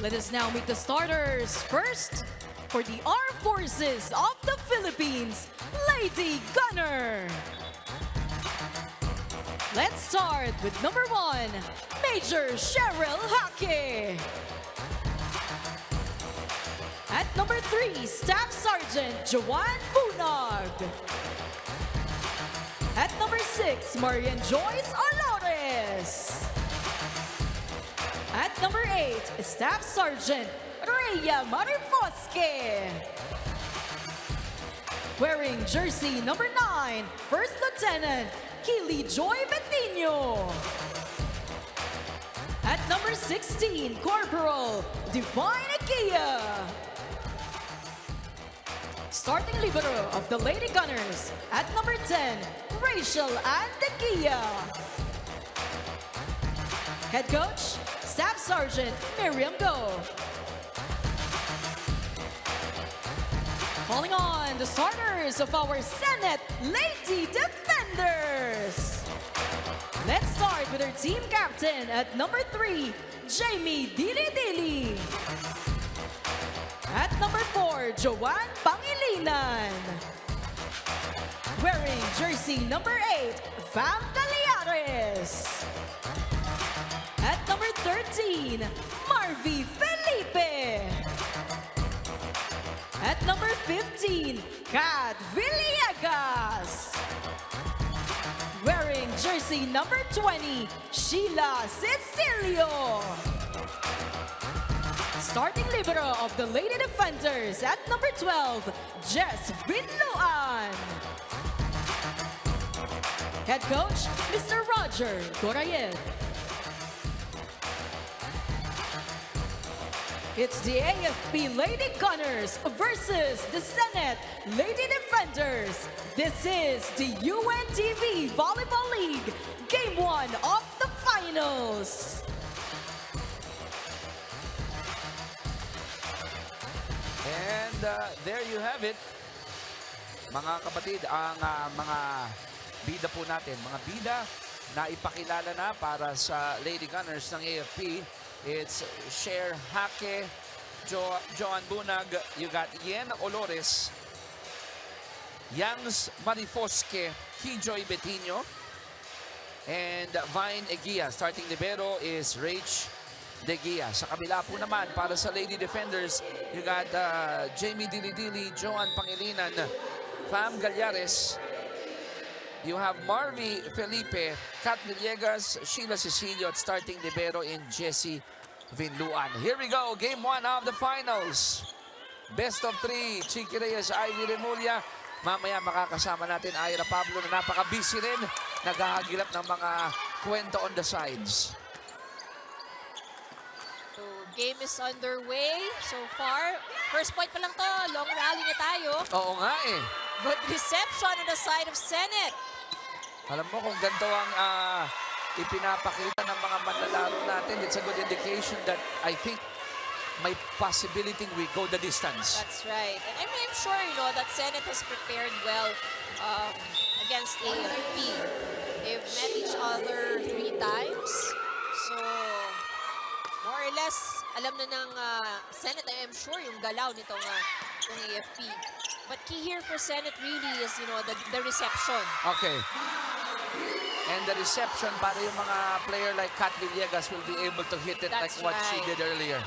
Let us now meet the starters. First, for the Armed Forces of the Philippines, Lady Gunnar. Let's start with number 1, Major Cheryl Hake. At number 3, Staff Sergeant Joanne Bunag. At number 6, Marian Joyce Olores. At number 8, Staff Sergeant Rhea Marifosque. Wearing jersey number 9, First Lieutenant Keely Joy Betino. At number 16, Corporal Divine Akia. Starting libero of the Lady Gunners, at number 10, Rachel Andakia. Head coach, Staff Sergeant Miriam Go. Calling on the starters of our Senate Lady Defenders. Let's start with our team captain at number 3, Jamie Dili. At number 4, Joanne Pangilinan. Wearing jersey number 8, Fam Galeares. At number 13, Marvy Felipe. At number 15, Kat Villegas. Wearing jersey number 20, Sheila Cecilio. Starting libero of the Lady Defenders at number 12, Jess Vinluan. Head coach, Mr. Roger Gorayev. It's the AFP Lady Gunnars versus the Senate Lady Defenders. This is the UNTV Volleyball League Game 1 of the Finals. And there you have it. Mga kapatid, ang mga bida po natin. Mga bida na ipakilala na para sa Lady Gunnars ng AFP. It's Cher Hake, Joan Bunag, you got Yen Olores, Yans Marifosque, Kijoy Betino, and Vine Eguia. Starting libero is Rach Deguia. Sa kabila po naman, para sa Lady Defenders, you got Jamie Dili, Joan Pangilinan, Fam Galeares. You have Marvy Felipe, Kat Villegas, Sheila Cecilio, at starting libero in Jessie Vinluan. Here we go, Game 1 of the Finals. Best of 3, Chiqui Reyes, Ivy Remulla. Mamaya makakasama natin Ira Pablo na napaka-busy rin. Naghahagilap ng mga kwento on the sides. So, game is underway so far. First point pa lang to, long rally na tayo. Oo nga eh. Good reception on the side of Senate. Alam mo kung ganito ang ipinapakita ng mga manlalaro natin, it's a good indication that I think may possibility we go the distance. That's right. And I'm sure, you know, that Senate has prepared well against AFP. They've met each other 3 times. So, more or less, alam na ng Senate, I am sure, yung galaw nitong AFP. But key here for Senate really is, you know, the reception. Okay. And the reception para yung mga player like Kat Villegas will be able to hit it. That's like what she right. did earlier.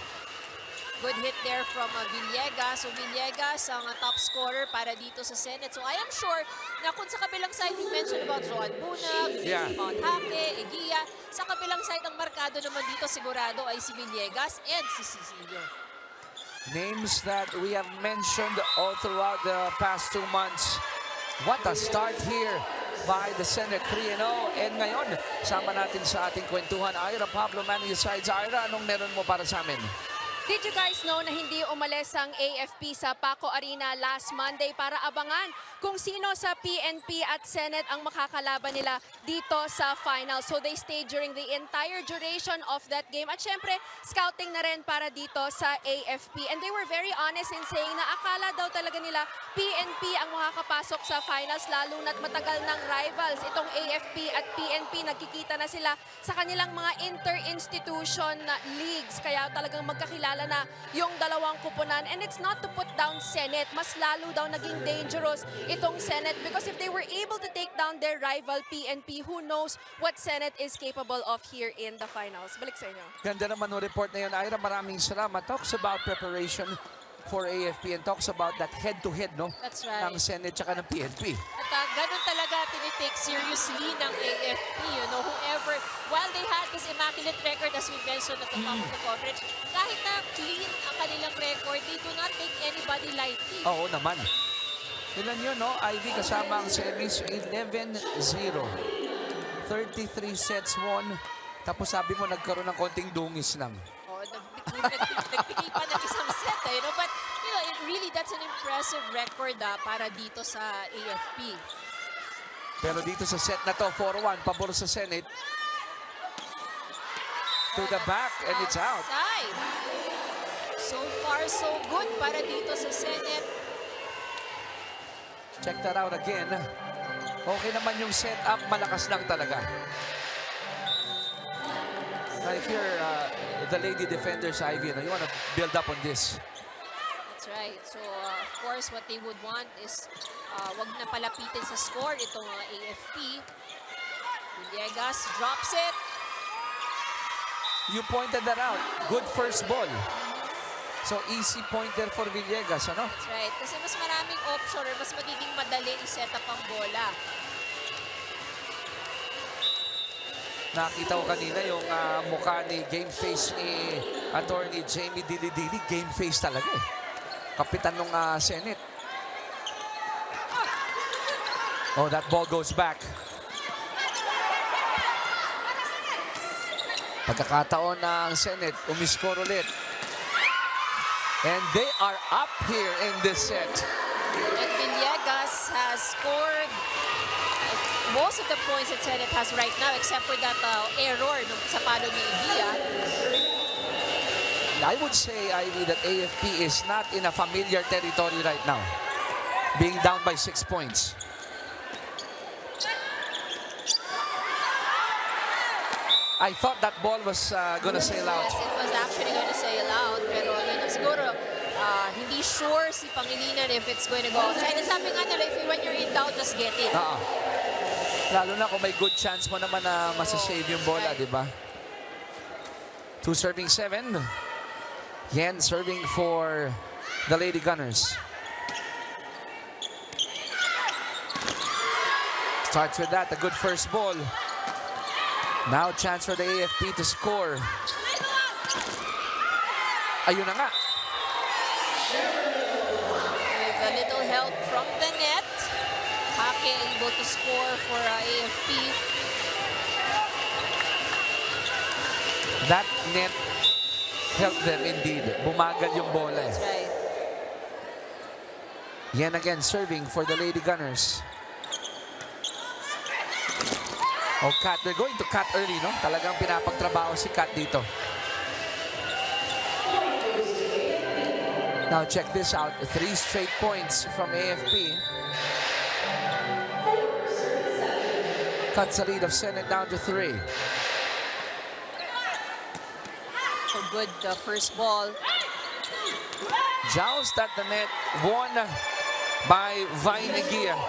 Good hit there from Villegas. So Villegas ang top scorer para dito sa Senate. So I am sure na kung sa kabilang side, you mentioned about Joan Bunag, about Hake, Eguia. Sa kabilang side, ang markado naman dito sigurado ay si Villegas and si Cecilio. Names that we have mentioned all throughout the past 2 months. What a start here by the Senate 3-0. And ngayon, sama natin sa ating kwentuhan, Ira Pablo, man your sides. Ira, anong meron mo para sa amin? Did you guys know na hindi umalis ang AFP sa Paco Arena last Monday para abangan kung sino sa PNP at Senate ang makakalaban nila dito sa final. So they stayed during the entire duration of that game. At syempre, scouting na rin para dito sa AFP. And they were very honest in saying na akala daw talaga nila PNP ang makakapasok sa finals, lalo na't matagal ng rivals. Itong AFP at PNP, nagkikita na sila sa kanilang mga inter-institution leagues. Kaya talagang magkakilala nagkasala na yung dalawang kupunan. And it's not to put down Senate. Mas lalo daw naging dangerous itong Senate because if they were able to take down their rival PNP, who knows what Senate is capable of here in the finals. Balik sa inyo. Ganda naman ng report na yun, Ira. Maraming salamat. Talks about preparation for AFP and talks about that head-to-head, no? That's right. Ng Senate tsaka ng PNP. At ganun talaga tinitake seriously ng AFP, you know, whoever, while they had this immaculate record as we mentioned at the top of the coverage, kahit na clean ang kanilang record, they do not take anybody lightly. Oo naman. Ilan yun, no? Ivy kasama ang semis, 11-0. 33 sets won. Tapos sabi mo, nagkaroon ng konting dungis lang. Oh, nagbigay pa ng isang set, you know, but you know, really that's an impressive record para dito sa AFP. Pero dito sa set na to, 4-1, pabor sa Senate. To the back, and it's out. Outside. So far, so good para dito sa Senate. Check that out again. Okay naman yung setup, malakas lang talaga. Now, if you're the lady defenders, Ivy, you want to build up on this. That's right. So, of course, what they would want is wag na palapitin sa score itong AFP. Villegas drops it. You pointed that out. Good first ball. So, easy point there for Villegas, ano? That's right. Kasi mas maraming option or mas magiging madali i-set up ang bola. Nakita ko kanina yung mukha ni game face ni attorney Jamie Dilidili. Game face talaga eh. Kapitan ng Senate. Oh, that ball goes back. Pagkakataon ng Senate, umiscore ulit. And they are up here in this set. And Villegas has scored most of the points that Senate has right now, except for that error sa palo ni Igia. I would say, Ivy, that AFP is not in a familiar territory right now. Being down by 6 points. I thought that ball was gonna sail out. Yes, it was actually going to sail out. Pero yun, siguro, hindi sure si Pangilinan if it's going to go outside. And sabi nga nila, when you're in doubt, just get it. Lalo na kung may good chance mo naman na masasave yung bola, di ba? 2 serving 7. Yen serving for the Lady Gunners. Starts with that, a good first ball. Now chance for the AFP to score. Ayun na nga. With a little help from the net. Hake able to score for AFP. That net helped them indeed. Bumagal yung bola. That's right. Yen again serving for the Lady Gunners. Oh, Kat. They're going to cut early, no? Talagang pinapagtrabaho si Kat dito. Now check this out. 3 straight points from AFP. Cuts the lead of Senate down to 3. So good first ball. Joust at the net, won by Vainagia.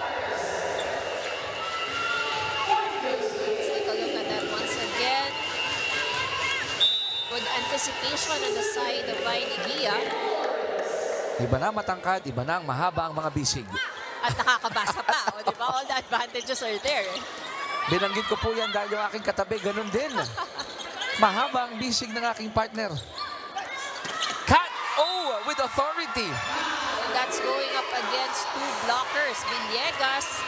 Let's take a look at that once again. Good anticipation on the side of Vainagia. Iba na matangkad, iba na ang mahaba ang mga bisig. At nakakabasa pa, o, di ba? All the advantages are there. Binanggit ko po yan dahil yung aking katabi, ganun din. Mahaba ang bisig ng aking partner. Kat, oh, with authority. And that's going up against 2 blockers. Villegas.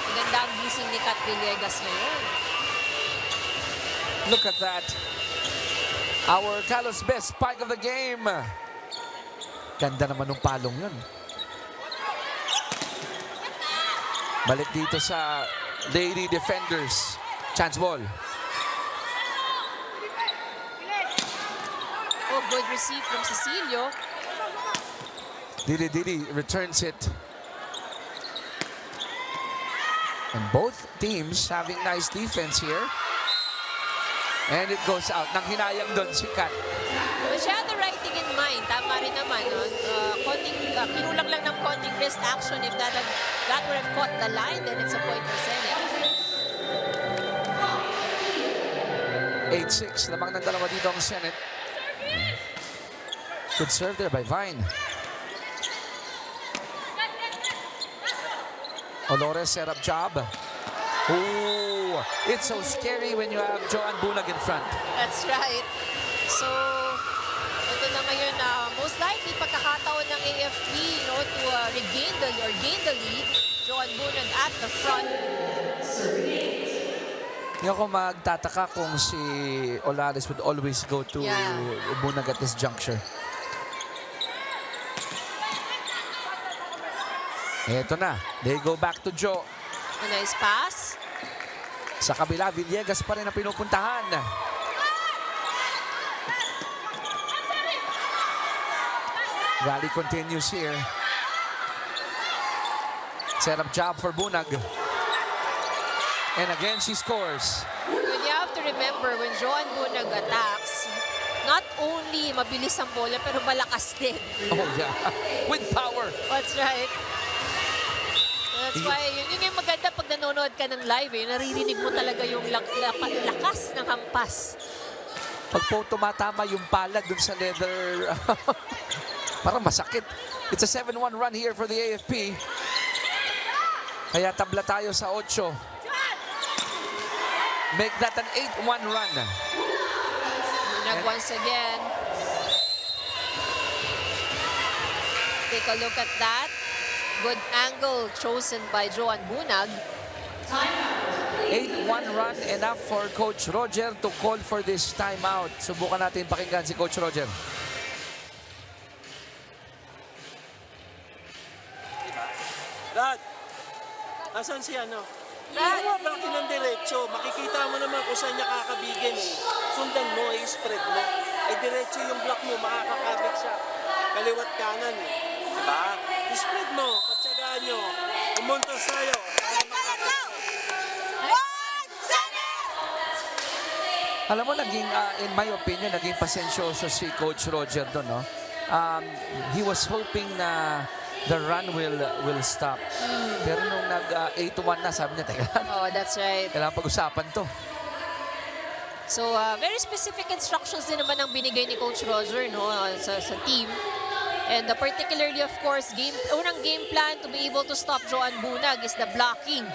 Maganda ang gising ni Kat Villegas ngayon. Look at that. Our Carlos best spike of the game. Ganda naman ng palong yun. Balik dito sa Lady Defenders. Chance ball. Oh, good receive from Cecilio. Dili returns it. And both teams having nice defense here. And it goes out. Nang hinayang doon si Kat. It was she had the right thing in mind. Tama rin naman. No? Kinulang lang ng konting wrist action. If that would have caught the line, then it's a point for Senate. 8-6. Lamang ng dalawa dito ang Senate. Good serve there by Vine. Olores set up job. Ooh, it's so scary when you have Joanne Bunag in front. That's right. So, ito na ngayon most likely pagkakataon ng AFP to gain the lead. Joanne Bunag at the front. Hindi ako magtataka kung si Olares would always go to Bunag at this juncture. Eto na. They go back to Jo. A nice pass. Sa kabila, Villegas pa rin ang pinupuntahan. Rally continues here. Set up job for Bunag. And again, she scores. And you have to remember, when Joanne Bunag attacks, not only mabilis ang bola, pero malakas din. Oh, yeah. With power. That's right. That's why, yun yung maganda pag nanonood ka ng live, naririnig mo talaga yung lakas ng hampas. Pag po tumatama yung palad dun sa leather, parang masakit. It's a 7-1 run here for the AFP. Kaya tabla tayo sa 8. Make that an 8-1 run. Once again. Take a look at that. Good angle chosen by Joanne Bunag. 8-1 run, enough for Coach Roger to call for this timeout. Subukan natin pakinggan si Coach Roger. Dad, asan si ano? Dad, bakit ng diretso? Makikita mo naman kung saan niya kakabigin eh. Sundan mo, i-spread mo. Eh, diretso yung block mo, makakakabig siya. Kaliwat kanan eh. Diba? I-spread mo, pagtsagaan nyo. Umuntos tayo. Alam mo, naging, in my opinion, naging pasensyoso si Coach Roger doon, no? He was hoping na the run will stop. Pero nung nag-8-1 na, sabi niya, teka, Oh, that's right. kailangan pag-usapan to. So, very specific instructions din naman ang binigay ni Coach Roger sa team. And particularly, of course, unang game plan to be able to stop Joanne Bunag is the blocking.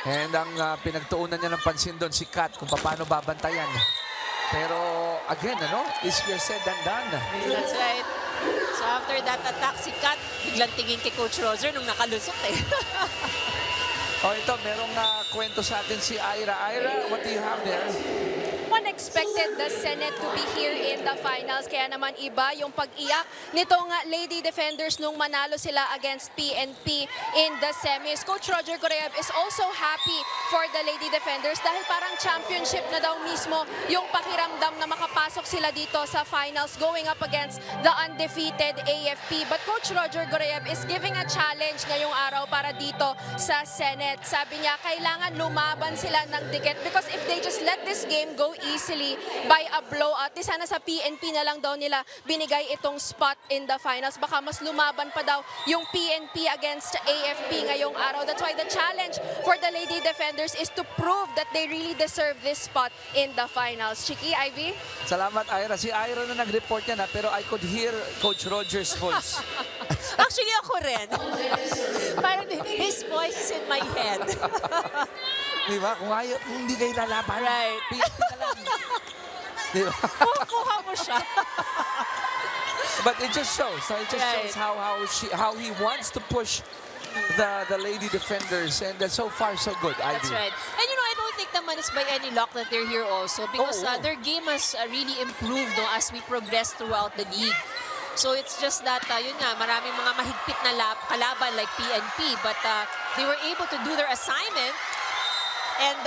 And ang pinagtuunan niya ng pansin doon si Kat kung paano babantayan. Pero again, easier said than done. That's right. So after that attack, si Kat, biglang tingin kay Coach Roger nung nakalusot eh. Ito, merong kwento sa atin si Ira. Ira, what do you have there? One expected the Senate to be here in the finals. Kaya naman iba yung pag-iyak nitong Lady Defenders nung manalo sila against PNP in the semis. Coach Roger Goreev is also happy for the Lady Defenders dahil parang championship na daw mismo yung pakiramdam na makapasok sila dito sa finals going up against the undefeated AFP. But Coach Roger Goreev is giving a challenge ngayong araw para dito sa Senate. Sabi niya, kailangan lumaban sila ng dikit because if they just let this game go easily by a blowout, di sana sa PNP na lang daw nila binigay itong spot in the finals. Baka mas lumaban pa daw yung PNP against AFP ngayong araw. That's why the challenge for the Lady Defenders is to prove that they really deserve this spot in the finals. Chiki, Ivy? Salamat, Ira. Si Ira na nag-report yan, pero I could hear Coach Roger's voice. Actually, ako rin. Parang his voice is in my head. Diba? Kung hindi kayo lalaban, Right. PNP na lang. Diba? Kuha mo siya. But it just shows. It just Right. shows how he wants to push the Lady Defenders, and so far so good. That's right. And I don't think naman it's by any luck that they're here also because their game has really improved as we progress throughout the league. So it's just that, yun nga, maraming mga mahigpit na kalaban like PNP, but they were able to do their assignment and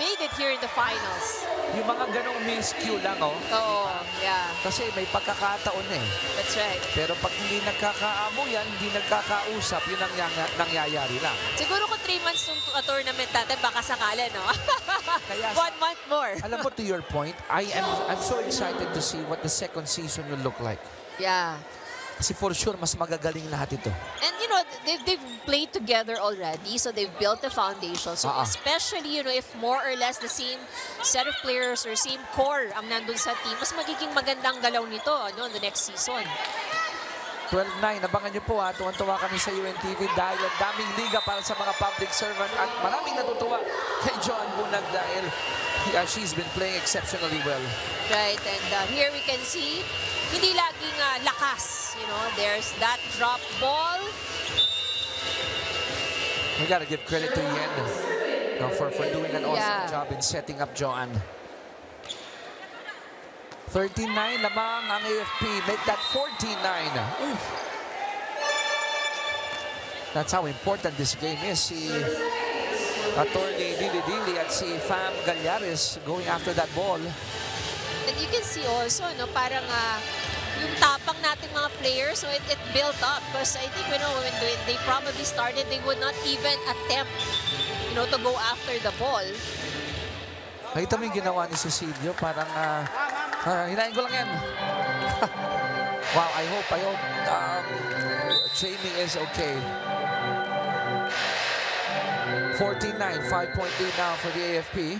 made it here in the finals. Yung mga ganong miscue lang, oh. Oo, yeah, Kasi may pagkakataon eh. that's right. Pero pag hindi nagkakaamo yan, hindi nagkakausap, yun ang nangyayari lang. Siguro kung 3 months ng tournament natin, baka sakali, no? Kaya 1 month more. Alam mo, to your point, I'm so excited to see what the second season will look like. Yeah. Kasi for sure, mas magagaling lahat ito. And you know, they've played together already, so they've built the foundation. So especially, you know, if more or less the same set of players or same core ang nandun sa team, mas magiging magandang galaw nito, ano, the next season. 12-9, abangan nyo po ha. Tuwan-tuwa kami sa UNTV dahil ang daming liga para sa mga public servant at maraming natutuwa kay Joan Bunag dahil she's been playing exceptionally well. Right, and here we can see, hindi laging lakas. You know, there's that drop ball. We gotta give credit to Yen for doing an awesome job in setting up Joan. 13-9 lamang ang AFP. Make that 14-9. That's how important this game is. Si Attorney Dili at si Fam Gallares going after that ball. And you can see also, no, parang yung tapang nating mga players, so it built up. Because I think, you know, when they probably started, they would not even attempt, you know, to go after the ball. Nakita mo yung ginawa ni Cecilio, parang hinahin ko lang yan. Wow, I hope Jamie is okay. 14-9, 5.8 now for the AFP.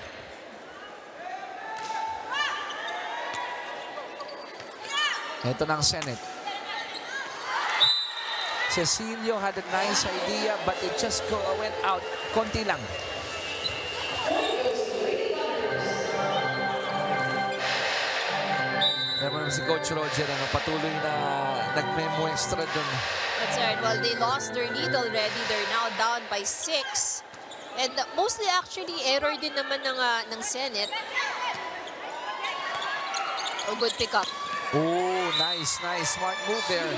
Ito ng Senate. Cecilio had a nice idea but it just went out. Konti lang. Naman si Coach Roger, patuloy na nagmemuestra dun. That's right. Well, they lost their lead already. They're now down by 6. And mostly actually error din naman ng Senate. Oh, good pick up. Oh, nice. Smart move there.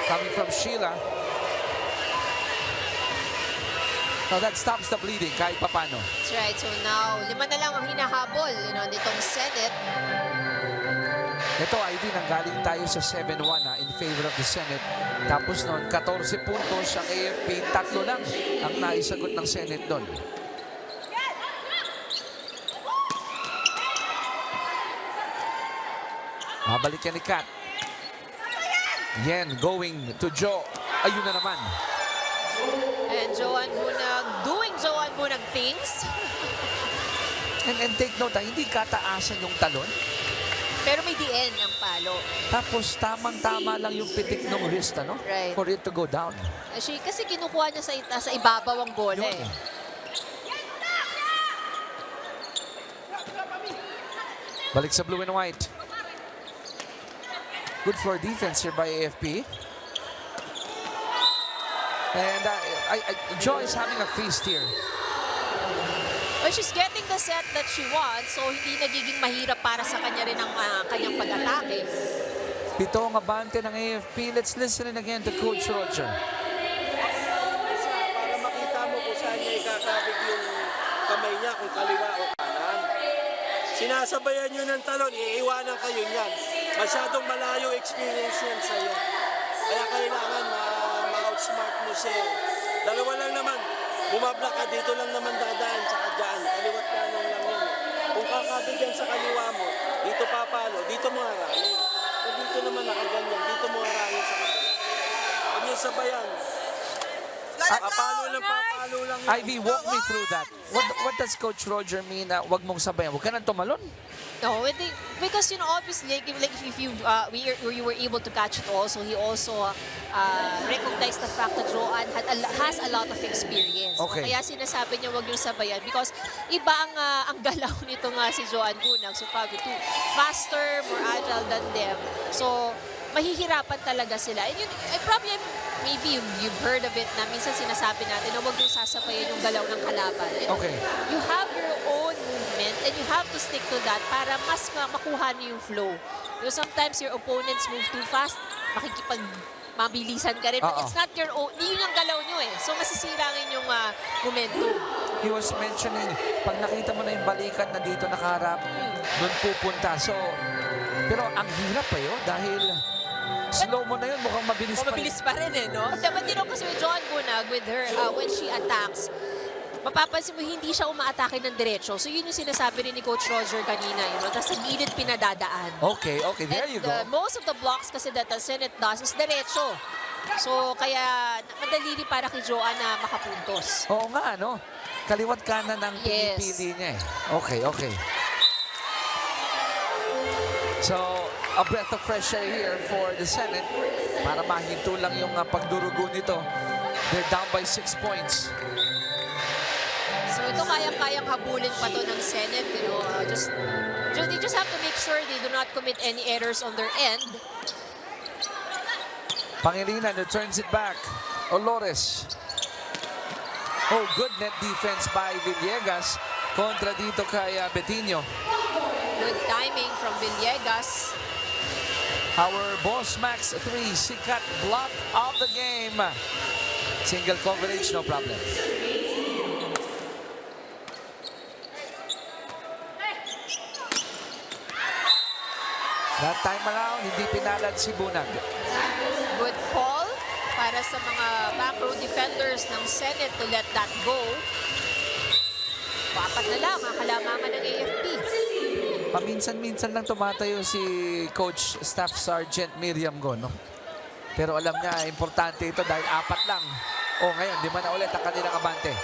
Coming from Sheila. Now that stops the bleeding kahit papano. That's right. So now, 5 na lang ang hinahabol, you know, nitong Senate. Ito, Ivy, nanggaling tayo sa 7-1 in favor of the Senate. Tapos noon, 14 puntos ang AFP. 3 lang ang naisagot ng Senate doon. Mabalik yan ni Kat. Yen going to Joe. Ayun na naman. And Joan Bunag doing Joan Bunag things. And take note, hindi kataasan yung talon. Pero may DN ang palo. Tapos tamang-tama lang yung pitik ng wrist, ano? Right. For it to go down. Kasi kinukuha niya sa ibabaw ang bola Yun. eh. Balik sa blue and white. Good floor defense here by AFP. And Joy is having a feast here. Well, she's getting the set that she wants, so hindi nagiging mahirap para sa kanya rin ang kanyang pag-atake. 7 ang abante ng AFP. Let's listen in again to Coach Roger. Para makita mo kung saan niya ikakabig yung kamay niya, kung kaliwa o kanan. Sinasabayan nyo ng talon, iiwanan kayo niyan. Masyadong malayo experience yan sa'yo. Kaya kailangan ma-outsmart mo siya. Dalawa lang naman. Bumabla ka, dito lang naman dadaan, tsaka dyan. Kaliwat kanan lang yan. Kung kakabig yan sa kaliwa mo, dito papalo, dito mo harangin. Kung dito naman nakaganyan, dito mo harangin sa kabila. Huwag niyo sabayan. Papalo lang. Ivy, walk me through that. What does Coach Roger mean na wag mong sabayan? Huwag ka nang tumalon. No, because you know, obviously, like if you were able to catch it also, he also recognized the fact that Joan has a lot of experience. Okay. So, kaya sinasabi niya wag yung sabayan because iba ang galaw nito nga si Joan Bunag. So probably faster, more agile than them. So mahihirapan talaga sila. And yun, probably, maybe you've heard of it na minsan sinasabi natin na huwag yung sasabayan yung galaw ng kalaban. And Okay. you have your own movement and you have to stick to that para mas makuha niyo yung flow. You know, sometimes your opponents move too fast, mabilisan ka rin. But it's not your own, hindi yun ang galaw nyo eh. So masisira rin yung momentum. he was mentioning, pag nakita mo na yung balikat na dito nakaharap, doon pupunta. So, pero ang hirap pa yun dahil slow mo na yun, mukhang mabilis pa. Mabilis pa rin eh, no? Dapat din kasi with John Bunag, with her, when she attacks, mapapansin mo, hindi siya umaatake ng diretso. So, yun yung sinasabi rin ni Coach Roger kanina, tapos sa gilid pinadadaan. Okay, there you go. Most of the blocks kasi that the Senate does is diretso. So, kaya madali rin para kay Joanne na makapuntos. Oo nga, no? Kaliwat kanan ang Yes. pinipili niya eh. Okay. So, a breath of fresh air here for the Senate para mahinto lang yung pagdurugo nito. They're down by 6 points. So, ito kayang-kayang habulin pa to ng Senate. They just have to make sure they do not commit any errors on their end. Pangilinan returns it back. Olores. Oh, good net defense by Villegas kontra dito kay Betinho. Good timing from Villegas. Our boss Max 3, sikat block of the game. Single coverage, no problem. That time around, hindi pinalad si Bunag. Good call para sa mga back row defenders ng Senate to let that go. Papat na lang ang kalamangan ng AFP. Paminsan-minsan lang tumatayo si Coach Staff Sergeant Miriam Go, no? Pero alam niya, importante ito dahil 4 lang. O ngayon, 5 na ulit ang kanilang abante.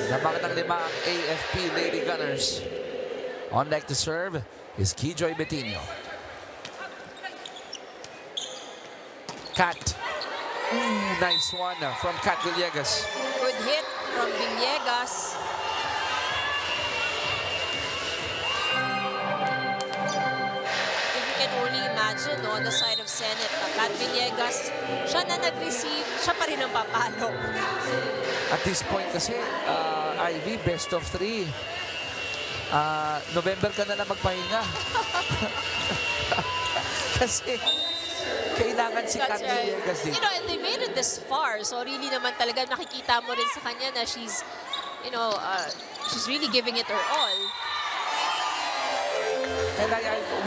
Nabangat ng 5 ang AFP Lady Gunners. On deck to serve is Kijoy Betinho. Kat. Nice one from Kat Villegas. Good hit from Villegas. If you can only imagine, on the side of Senate, Kat Villegas, siya na nag-receive, siya pa rin ang papalo. At this point kasi, Ivy, best of 3. November ka na magpahinga. Kasi kailangan si Kat Villegas din. And they made it this far. So really naman talaga nakikita mo rin sa kanya na she's really giving it her all. And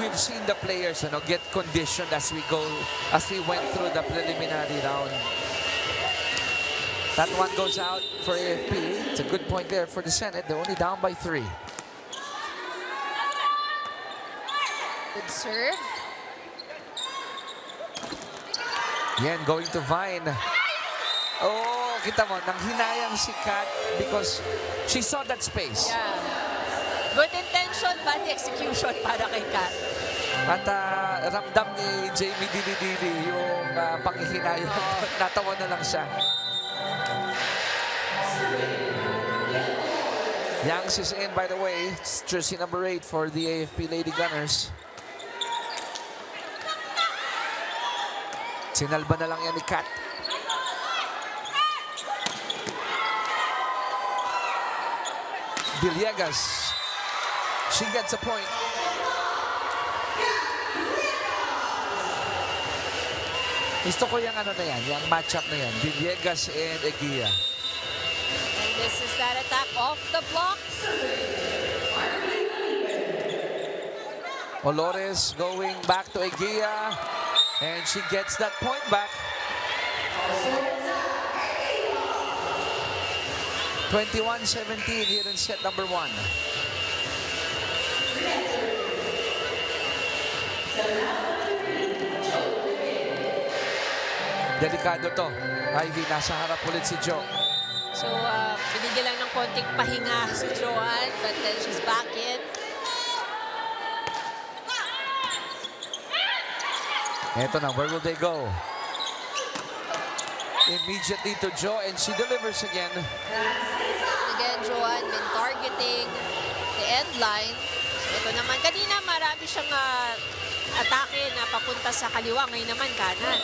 we've seen the players get conditioned as we went through the preliminary round. That one goes out for AFP. It's a good point there for the Senate. They're only down by 3. Good serve. Yan, going to Vine. Oh, kita mo, nanghinayang si Kat because she saw that space. Yeah. Good intention, bad execution para kay Kat. At ramdam ni Jamie Dili yung panghihinayang. Natawa na lang siya. Youngs is in, by the way. It's jersey number 8 for the AFP Lady Gunners. Sinalba na lang yan ni Kat. Villegas. She gets a point. Gusto ko yung na yan, yung matchup na yan. Villegas and Eguia. And this is that attack off the block. Olores going back to Eguia. And she gets that point back. 21-17 here in set number 1. Delikado to. Ivy, nasa harap ulit si Jo. So, binigyan lang ng konting pahinga si Joanne, but then she's back in. Eto na, where will they go? Immediately to Jo, and she delivers again. Again, Joanne been targeting the end line. So, ito naman, kanina marami siyang atake na papunta sa kaliwa. Ngayon naman, kanan.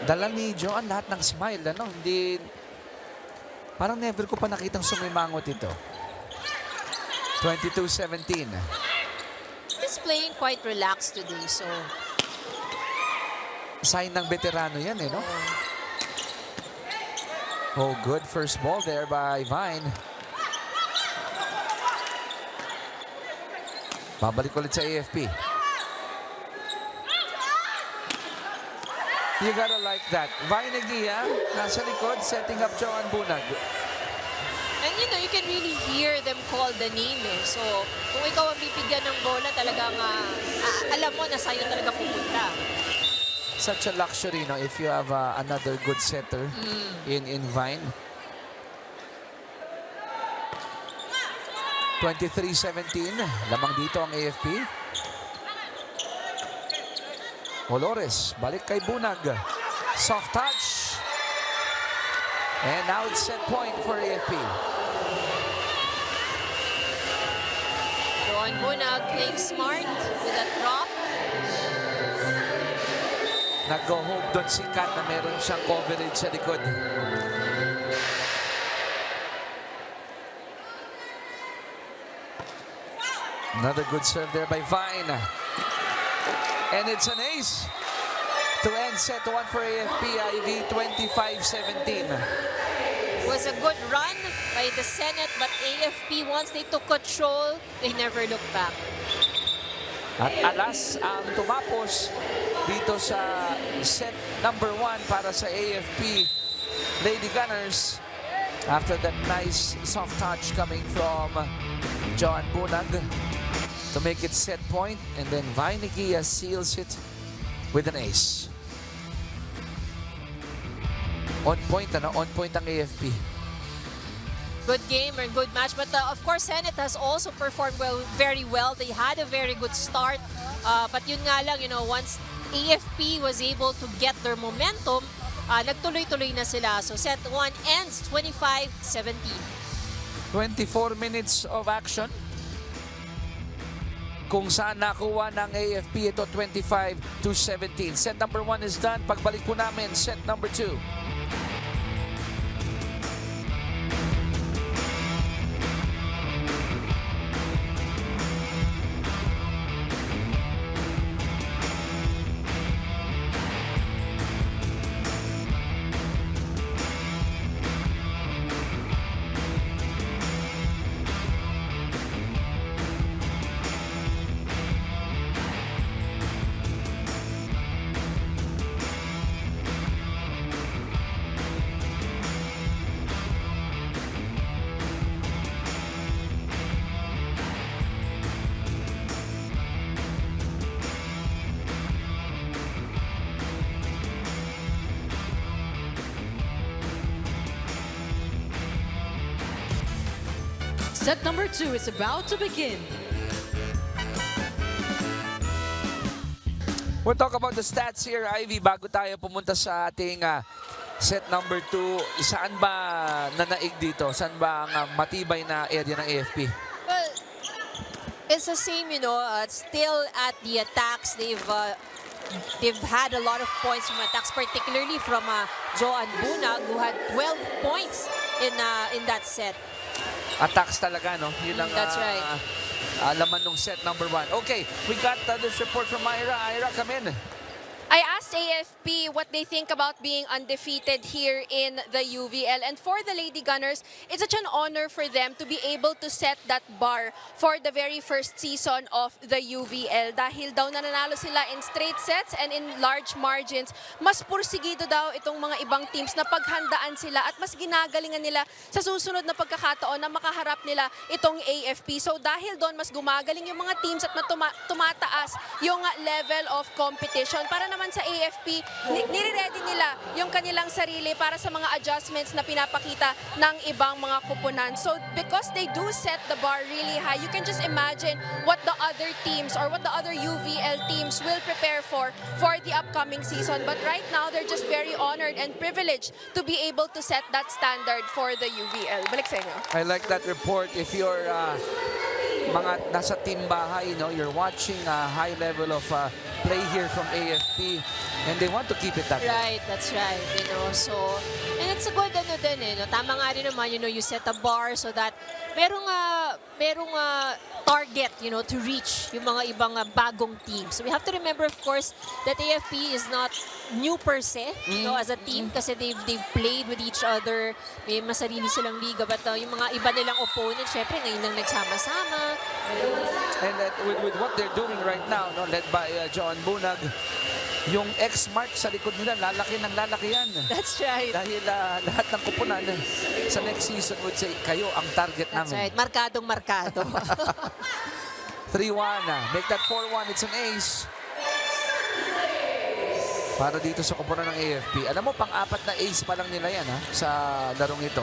Dala ni Joanne lahat ng smile, Hindi, parang never ko pa nakitang sumimangot ito. 22-17. He's playing quite relaxed today, so Sign ng veterano yan, no? Oh, good first ball there by Vine. Babalik ulit sa AFP. You gotta like that. Vine Eguia, nasa likod, setting up Joan Bunag. and you can really hear them call the name eh. So, kung ikaw ang bibigyan ng bola, talagang alam mo na sa'yo talaga pupunta. Such a luxury, no? If you have another good setter in Vine. 23-17. Lamang dito ang AFP. Olores, balik kay Bunag. Soft touch. And now it's set point for AFP. Joan Bunag playing smart with a drop. Nag-go-home doon si Kat na meron siyang coverage sa likod. Another good serve there by Vine. And it's an ace to end set one for AFP IV 25-17. Was a good run by the Senate, but AFP, once they took control, they never looked back. At alas ang tumapos dito sa set number 1 para sa AFP Lady Gunners after that nice soft touch coming from Joan Bunag to make it set point, and then Vine Eguia seals it with an ace. On point ang AFP. Good game and good match, but of course Senate has also performed very well. They had a very good start, but yun nga lang, once AFP was able to get their momentum, nagtuloy-tuloy na sila. So set 1 ends 25-17. 24 minutes of action. Kung saan nakuha ng AFP ito 25-17. Set number 1 is done. Pagbalik po namin, set number 2. Set number 2 is about to begin. We'll talk about the stats here, Ivy, bago tayo pumunta sa ating set number 2. Saan ba nanaig dito? Saan ba ang matibay na area ng AFP? Well, it's the same, still at the attacks. They've had a lot of points from attacks, particularly from Joan Bunag, who had 12 points in that set. Attacks talaga, no? Yun ang That's right. laman ng set number 1. Okay, we got this report from Ira. Ira, come in. I asked AFP what they think about being undefeated here in the UVL. And for the Lady Gunners, it's such an honor for them to be able to set that bar for the very first season of the UVL. Dahil daw nananalo sila in straight sets and in large margins, mas pursigido daw itong mga ibang teams na paghandaan sila at mas ginagalingan nila sa susunod na pagkakataon na makaharap nila itong AFP. So dahil doon, mas gumagaling yung mga teams at tumataas yung level of competition. Para naman sa AFP, nire-ready nila yung kanilang sarili para sa mga adjustments na pinapakita ng ibang mga kupunan. So because they do set the bar really high, you can just imagine what the other teams or what the other UVL teams will prepare for the upcoming season. But right now, they're just very honored and privileged to be able to set that standard for the UVL. Balik sa inyo. I like that report. If you're mga nasa team bahay, you're watching a high level of play here from AFP, and they want to keep it that way. Right, that's right. So, and it's a good din, no? Tama nga rin naman, you set a bar so that merong target, to reach yung mga ibang bagong teams. So we have to remember, of course, that AFP is not new per se, as a team, kasi they've played with each other, may masarili silang liga, but yung mga iba nilang opponents, syempre, ngayon lang nagsama-sama. And with what they're doing right now, no, led by John Bunag, yung X-mark sa likod nila, lalaki ng lalaki yan. That's right. Dahil lahat ng kupunan sa next season would say, kayo ang target That's namin. right. Markadong-markado. 3-1. Make that 4-1. It's an ace. Para dito sa kupunan ng AFP. Alam mo, pang-apat na ace pa lang nila yan sa larong ito.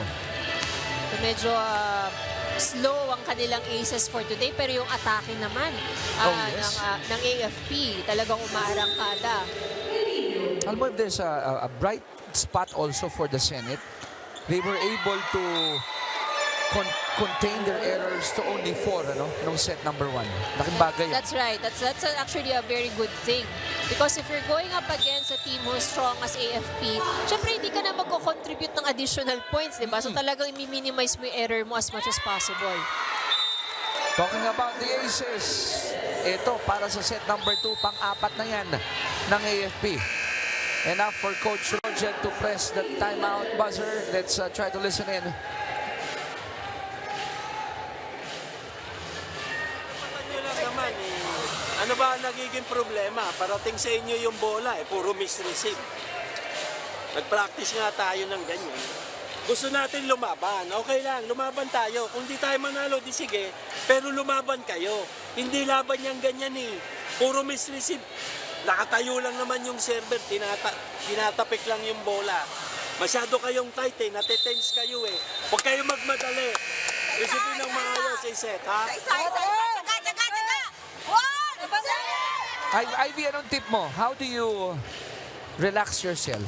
Medyo slow ang kanilang aces for today, pero yung atake naman ng AFP talagang umaarangkada. Alam mo, if there's a bright spot also for the Senate, they were able to contain their errors to only 4 nung set number 1. Laking bagay. That's right. That's actually a very good thing. Because if you're going up against a team who's strong as AFP, syempre hindi ka na magko-contribute ng additional points, di ba? So talagang i-minimize mo yung error mo as much as possible. Talking about the aces, ito para sa set number 2, pang-apat na yan ng AFP. Enough for Coach Roger to press the timeout buzzer. Let's try to listen in. Ano ba ang nagiging problema? Parating sa inyo yung bola, puro misreceive. Nag-practice nga tayo ng ganyan. Gusto natin lumaban. Okay lang, lumaban tayo. Kung di tayo manalo, di sige. Pero lumaban kayo. Hindi laban yung ganyan Puro misreceive. Nakatayo lang naman yung server. Tinatapik lang yung bola. Masyado kayong tight Natetense kayo Huwag kayong magmadali. Isipin ng maayos set, ha? Ivy, anong tip mo? How do you relax yourself?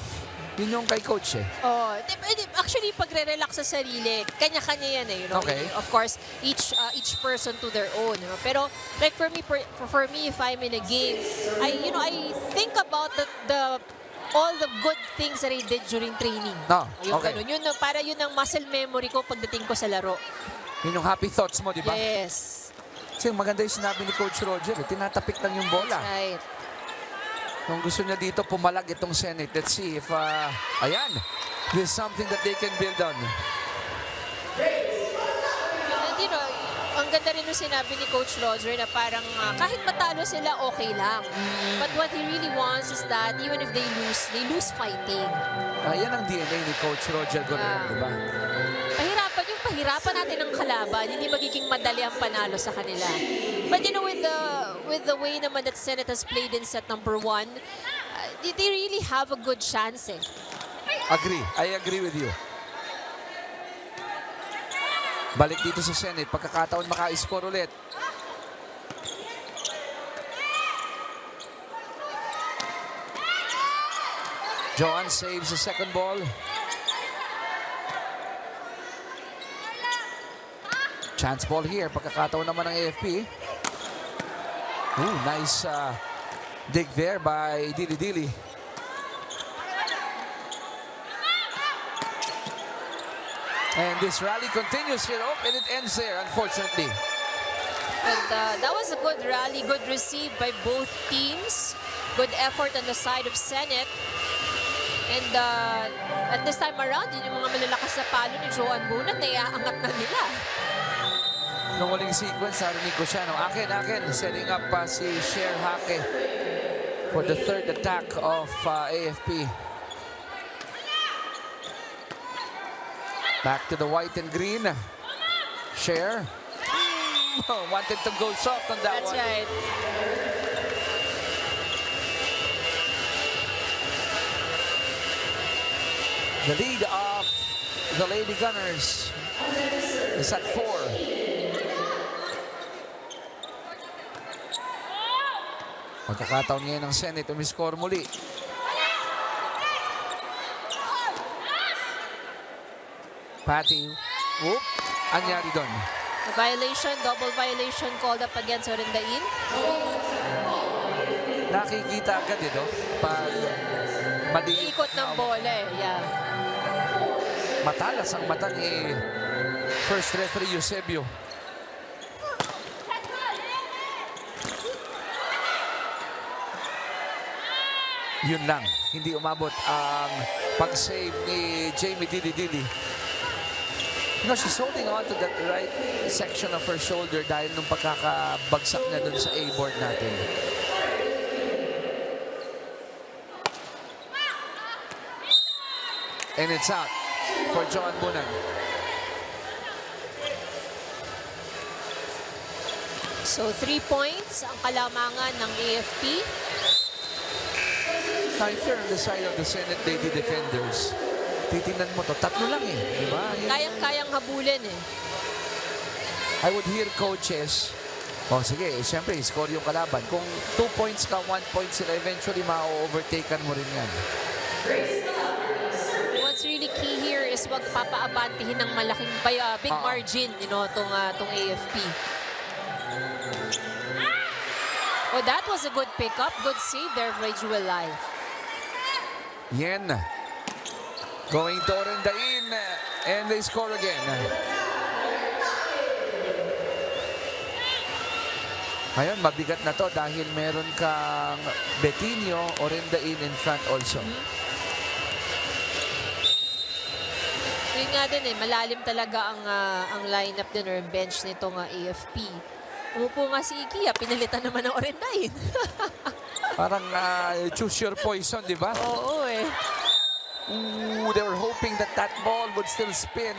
Yun yung kay coach Actually, pagre-relax sa sarili, kanya-kanya yan Okay. Of course, each person to their own. Pero like for me, if I'm in a game, I think about all the good things that I did during training. Okay. Yun, para yun ang muscle memory ko pagdating ko sa laro. Yun yung happy thoughts mo, di ba? Yes. Kasi maganda yung sinabi ni Coach Roger, tinatapik lang yung bola. That's right. Kung gusto niya dito pumalag itong Senate, let's see if, ayan, there's something that they can build on. And ang ganda rin yung sinabi ni Coach Roger na parang kahit matalo sila, okay lang. But what he really wants is that even if they lose fighting. Yan ang DNA ni Coach Roger Gunnar, di ba? Pahirapan natin ang kalaban, hindi magiging madali ang panalo sa kanila. But with the way naman that Senate has played in set number 1, they really have a good chance Agree. I agree with you. Balik dito sa Senate, pagkakataon maka-score ulit. Joan saves the second ball. Chance ball here. Pagkakataon naman ng AFP. Ooh, nice dig there by Dili. And this rally continues here. And it ends there, unfortunately. And that was a good rally, good receive by both teams. Good effort on the side of Senate. And at this time around, yun yung mga malalakas na palo ni Joan Bunag na iaangat na nila. Nung huling sequence, narinig ko siya. Akin. Setting up si Cher Hake for the third attack of AFP. Back to the white and green. Cher. Wanted to go soft on that one. That's right. The lead of the Lady Gunnars is at 4. Magkakataon ngayon ng Senate, umiscore muli. Patty, whoop, anyari doon? A violation, double violation called up against Orendain. nakikita agad no? Pag mali Ikot ng bola eh. Yeah. matalas ang mata ni first referee Eusebio. Yun lang, hindi umabot ang pag-save ni Jamie Dili. You know, she's holding on to that right section of her shoulder dahil nung pagkakabagsak na dun sa A-board natin. And it's out for Joan Bunan. So 3 points ang kalamangan ng AFP. Now, if you're on the side of the Senate Lady Defenders, titingnan mo to, tatlo lang eh, di ba? Kayang-kayang habulin eh. I would hear coaches, sige, siyempre, score yung kalaban. Kung 2 points ka, 1 point sila, eventually ma-overtaken mo rin yan. What's really key here is wag papaabantihin ng malaking big margin, tong AFP. Oh, that was a good pickup. Good save there by Juelai. Yen going to Orendain, and they score again. Ngayon, mabigat na to dahil meron kang Betinho, Orendain in front also. Yun nga din malalim talaga ang lineup din or bench nitong AFP. Umupo nga si Ikia, pinalitan naman ng Orendain. Parang choose your poison, di ba? Oo eh. Ooh, they were hoping that that ball would still spin.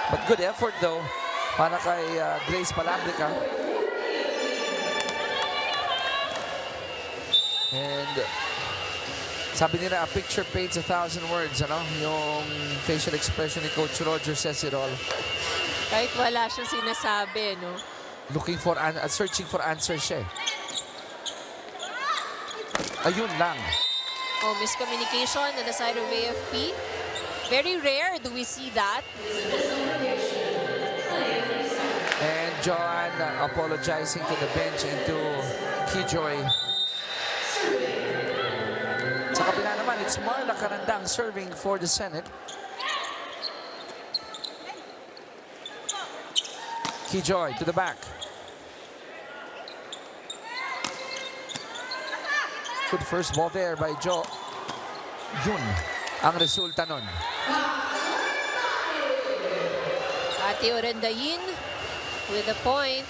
But good effort though, para kay Grace Palabrica. And sabi nila, a picture paints 1,000 words, Yung facial expression ni Coach Roger says it all. Kahit wala siyang sinasabi, no? Looking for, searching for answers siya. Ayun lang. Oh, miscommunication on the side of AFP. Very rare do we see that. And Joan apologizing to the bench and to Kijoy. Sa kabila naman, it's Marla Carandang serving for the Senate. Kijoy to the back. Good first ball there by Jo. Yun ang resulta nun. Ate Orendain with a point.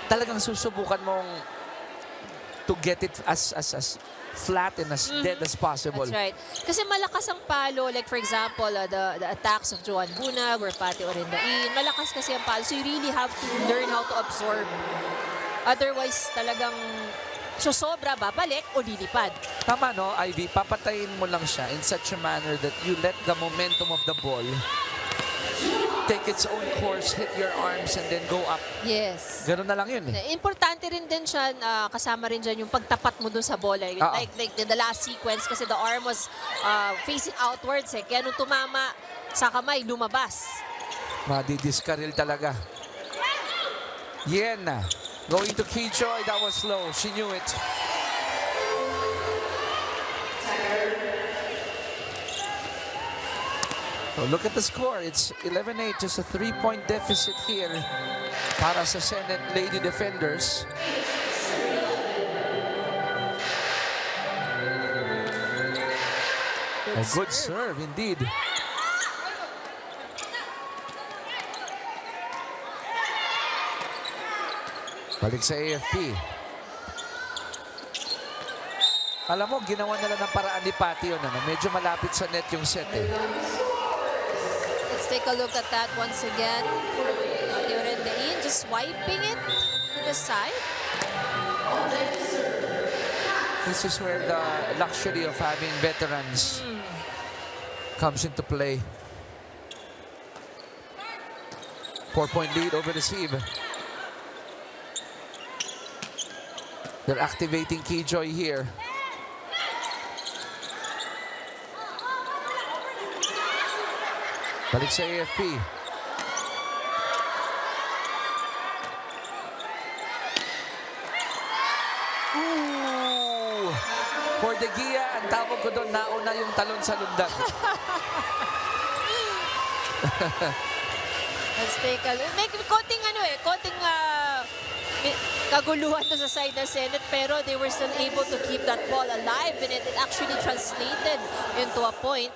Talagang susubukan mong to get it as flat and as dead as possible. That's right. Kasi malakas ang palo. Like for example, the attacks of Joan Bunag or Pati Orendain. Malakas kasi ang palo. So you really have to learn how to absorb. Otherwise, talagang sobra, babalik o lilipad. Tama, no, Ivy? Papatayin mo lang siya in such a manner that you let the momentum of the ball take its own course, hit your arms, and then go up. Yes. Ganun na lang yun eh. Importante rin din siya, kasama rin dyan yung pagtapat mo dun sa bola. Like the last sequence kasi the arm was facing outwards eh. Kaya nung tumama sa kamay, lumabas. Madidiskaril talaga. Yen going to Kijoy. That was slow. She knew it. So look at the score. It's 11-8. Just a 3-point deficit here para sa Senate Lady Defenders. A good serve indeed. Balik sa AFP. Alam mo, ginawa nila ng paraan ni Pati yun. Medyo malapit sa net yung set eh. Let's take a look at that once again. Pati Orendain just wiping it to the side. This is where the luxury of having veterans comes into play. 4-point lead over the sieve. They're activating Kijoy here. Balik sa AFP. de Gia, ang tawag ko doon, nauna yung talon sa lundag. Let's take a look. May konting kaguluhan to sa side ng Senate, pero they were still able to keep that ball alive, and it actually translated into a point.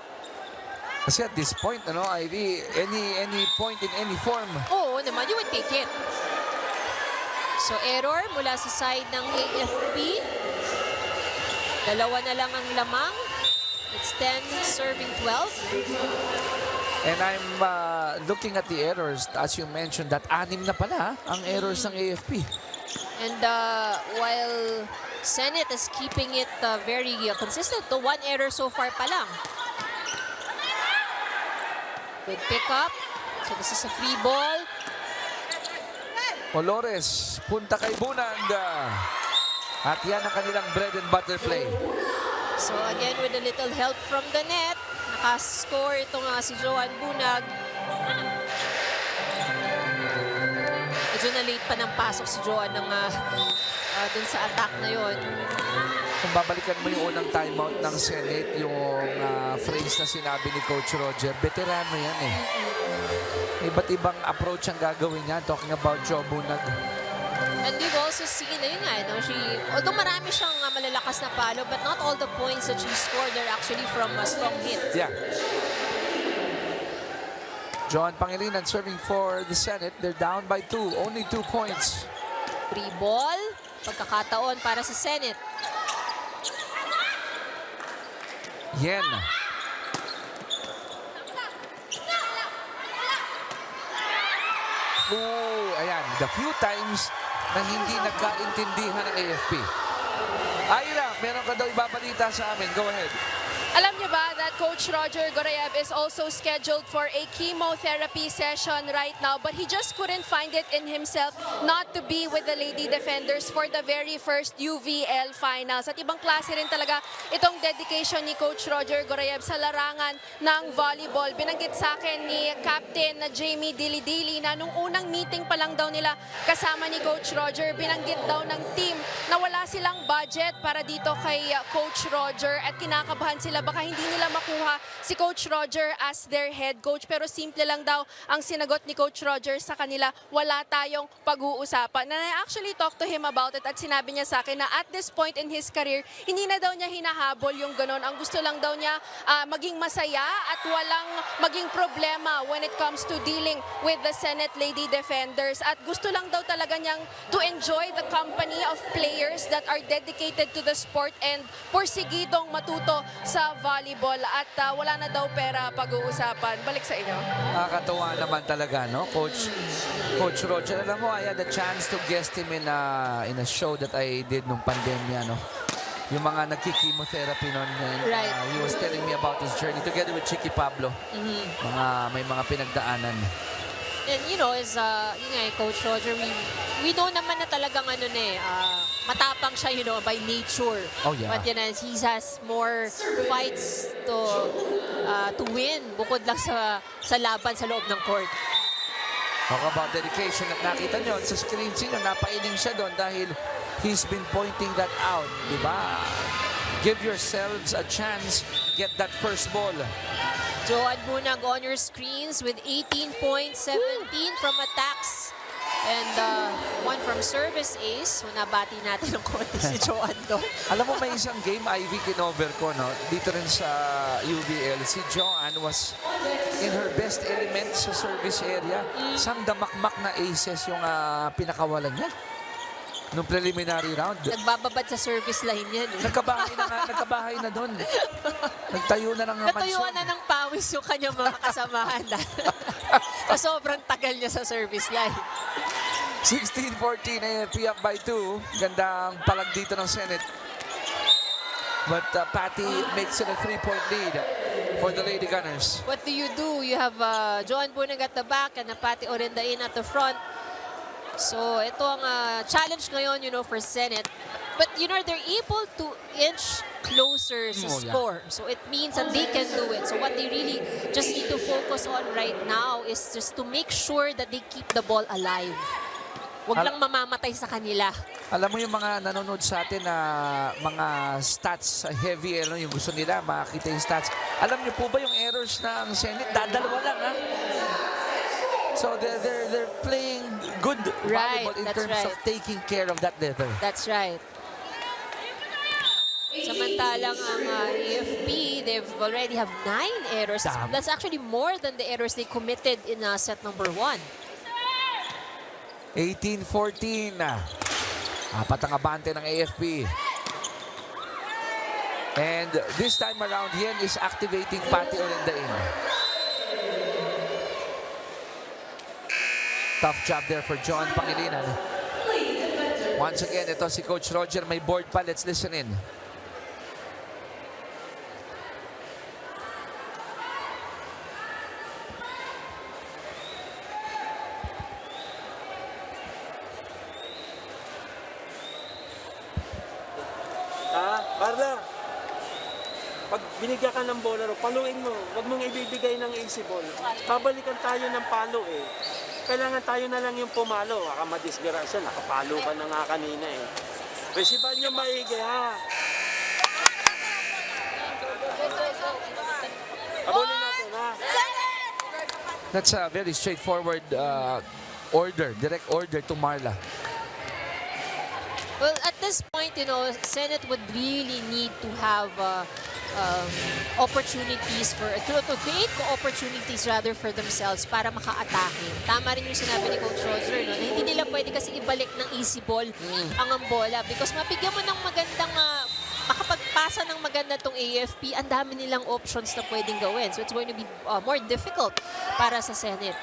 Kasi at this point, Ivy, any point in any form. Oo naman, you would take it. So error mula sa side ng AFP. Dalawa na lang ang lamang. It's 10 serving 12. And I'm looking at the errors. As you mentioned, that 6 na pala ang errors ng AFP. And while Senate is keeping it very consistent, to 1 error so far pa lang. Good pick up. So this is a free ball. Olores, punta kay Bunag. At yan ang kanilang bread and butter play. So again, with a little help from the net, nakascore itong si Joan Bunag. Medyo na late pa ng pasok si Joan dun sa attack na yon. Kung babalikan mo yung unang timeout ng Senate, yung phrase na sinabi ni Coach Roger, veterano yan eh. Iba't ibang approach ang gagawin niya, talking about Joe Bunag. And we've also seen, ayun nga, although marami siyang malalakas na palo, but not all the points that she scored are actually from a strong hit. Yeah. John Pangilinan serving for the Senate. They're down by 2, only 2 points. Free ball, pagkakataon para sa Senate. Yen. Ayan, the few times na hindi nagkaintindihan ng AFP. Ira, meron ka daw ibabalita sa amin. Go ahead. Alam niyo ba that Coach Roger Gorayev is also scheduled for a chemotherapy session right now, but he just couldn't find it in himself not to be with the Lady Defenders for the very first UVL Finals. At ibang klase rin talaga itong dedication ni Coach Roger Gorayev sa larangan ng volleyball. Binanggit sa akin ni Captain na Jamie Dilidili na nung unang meeting pa lang daw nila kasama ni Coach Roger, binanggit daw ng team na wala silang budget para dito kay Coach Roger at kinakabahan sila baka hindi nila makuha si Coach Roger as their head coach. Pero simple lang daw ang sinagot ni Coach Roger sa kanila, wala tayong pag-uusapan. And I actually talked to him about it at sinabi niya sa akin na at this point in his career, hindi na daw niya hinahabol yung ganon. Ang gusto lang daw niya maging masaya at walang maging problema when it comes to dealing with the Senate Lady Defenders. At gusto lang daw talaga niyang to enjoy the company of players that are dedicated to the sport and porsigidong matuto sa volleyball at wala na daw pera pag-uusapan. Balik sa inyo. Nakakatuwa naman talaga, no? Coach Roger, alam mo, I had a chance to guest him in a show that I did nung pandemya, no? Yung mga nagki-chemotherapy noon. Right. He was telling me about his journey together with Chicky Pablo. May mga pinagdaanan. And Coach Roger, we know naman na talagang matapang siya, by nature. Oh, yeah. But he has more fights to win bukod lang sa laban sa loob ng court. Talk about dedication at nakita nyo sa screen sino, napailing siya doon dahil he's been pointing that out, di ba? Give yourselves a chance, get that first ball. Joan Bunag on your screens with 18 points, 17 from attacks, and 1 from service ace. So nabati natin ng konti si Joan doon. Alam mo, may isang game, Ivy, kinover ko, no? Dito rin sa UVL, si Joan was in her best element sa service area. Sang damakmak na aces yung pinakawalan niya nung preliminary round. Nagbababad sa service line yan. Nagkabahay na doon. Nagtayo na ng mansyon. Natayuan na ng pawis yung kanyang mga kasamahan. Sobrang tagal niya sa service line. 16-14, AFP up by 2. Gandang palag dito ng Senate. But Patty makes it a 3-point lead for the Lady Gunners. What do? You have Joan Bunag at the back and Patty Orendain at the front. So ito ang challenge ngayon, for Senate. But they're able to inch closer sa score. So it means that they can do it. So what they really just need to focus on right now is just to make sure that they keep the ball alive. Huwag lang mamamatay sa kanila. Alam mo yung mga nanonood sa atin na mga stats heavy, ano, yung gusto nila makakita yung stats. Alam niyo po ba yung errors ng Zenit? Dalawa lang, ha? So they're playing good Right, volleyball in that's terms of right. taking care of that leather. That's right. Samantalang ang AFP, they've already have 9 errors. Damn. That's actually more than the errors they committed in set number 1. 18-14. Apat ang abante ng AFP. And this time around, Yen is activating Pati Olendain. Tough job there for John Pangilinan. Once again, ito si Coach Roger. May board pa. Let's listen in. Carla, pag binigyan ka ng bola, paluin mo. Huwag mong ibibigay ng easy ball. Babalikan tayo ng palo eh. Kailangan tayo na lang yung pumalo. Baka madisgrasya, nakapalo ka na nga kanina eh. Resiban nyo maigi ha. Abulin natin ha. That's a very straightforward order, direct order to Marla. Well, at this point, you know, Senate would really need to have opportunities to create opportunities rather for themselves para maka-atake. Tama rin yung sinabi ni Coach Roger, no, na hindi nila pwede kasi ibalik ng easy ball ang bola because mabigyan mo ng magandang makapagpasa ng maganda tong AFP, ang dami nilang options na pwedeng gawin. So it's going to be more difficult para sa Senate.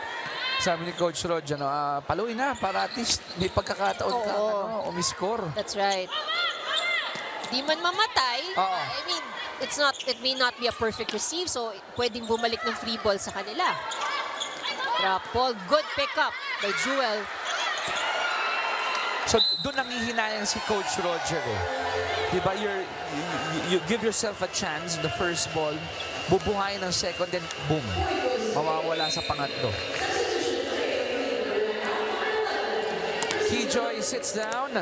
Sabi ni Coach Roger, paluin na para at least may pagkakataon ka umiscore. That's right. Di man mamatay. I mean, it may not be a perfect receive, so pwedeng bumalik ng free ball sa kanila. Drop ball, good pickup by Jewel. So doon nangihinayang si Coach Roger eh. Diba, you give yourself a chance, the first ball, bubuhayin ng second, then boom, mawawala sa pangatlo. Keyjoy sits down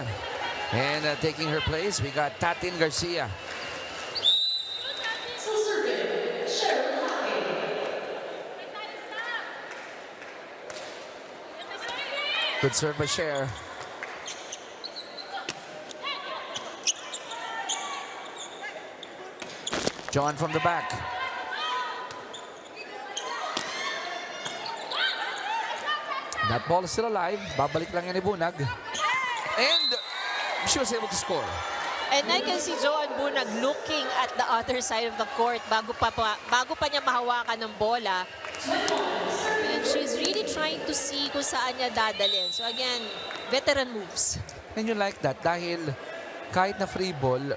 and taking her place, we got Tatin Garcia. Good serve by Cher. John from the back. That ball is still alive. Babalik lang yan ni Bunag. And she was able to score. And I can see Joanne Bunag looking at the other side of the court bago pa niya mahawakan ng bola. And she's really trying to see kung saan niya dadalhin. So again, veteran moves. And you like that dahil kahit na free ball,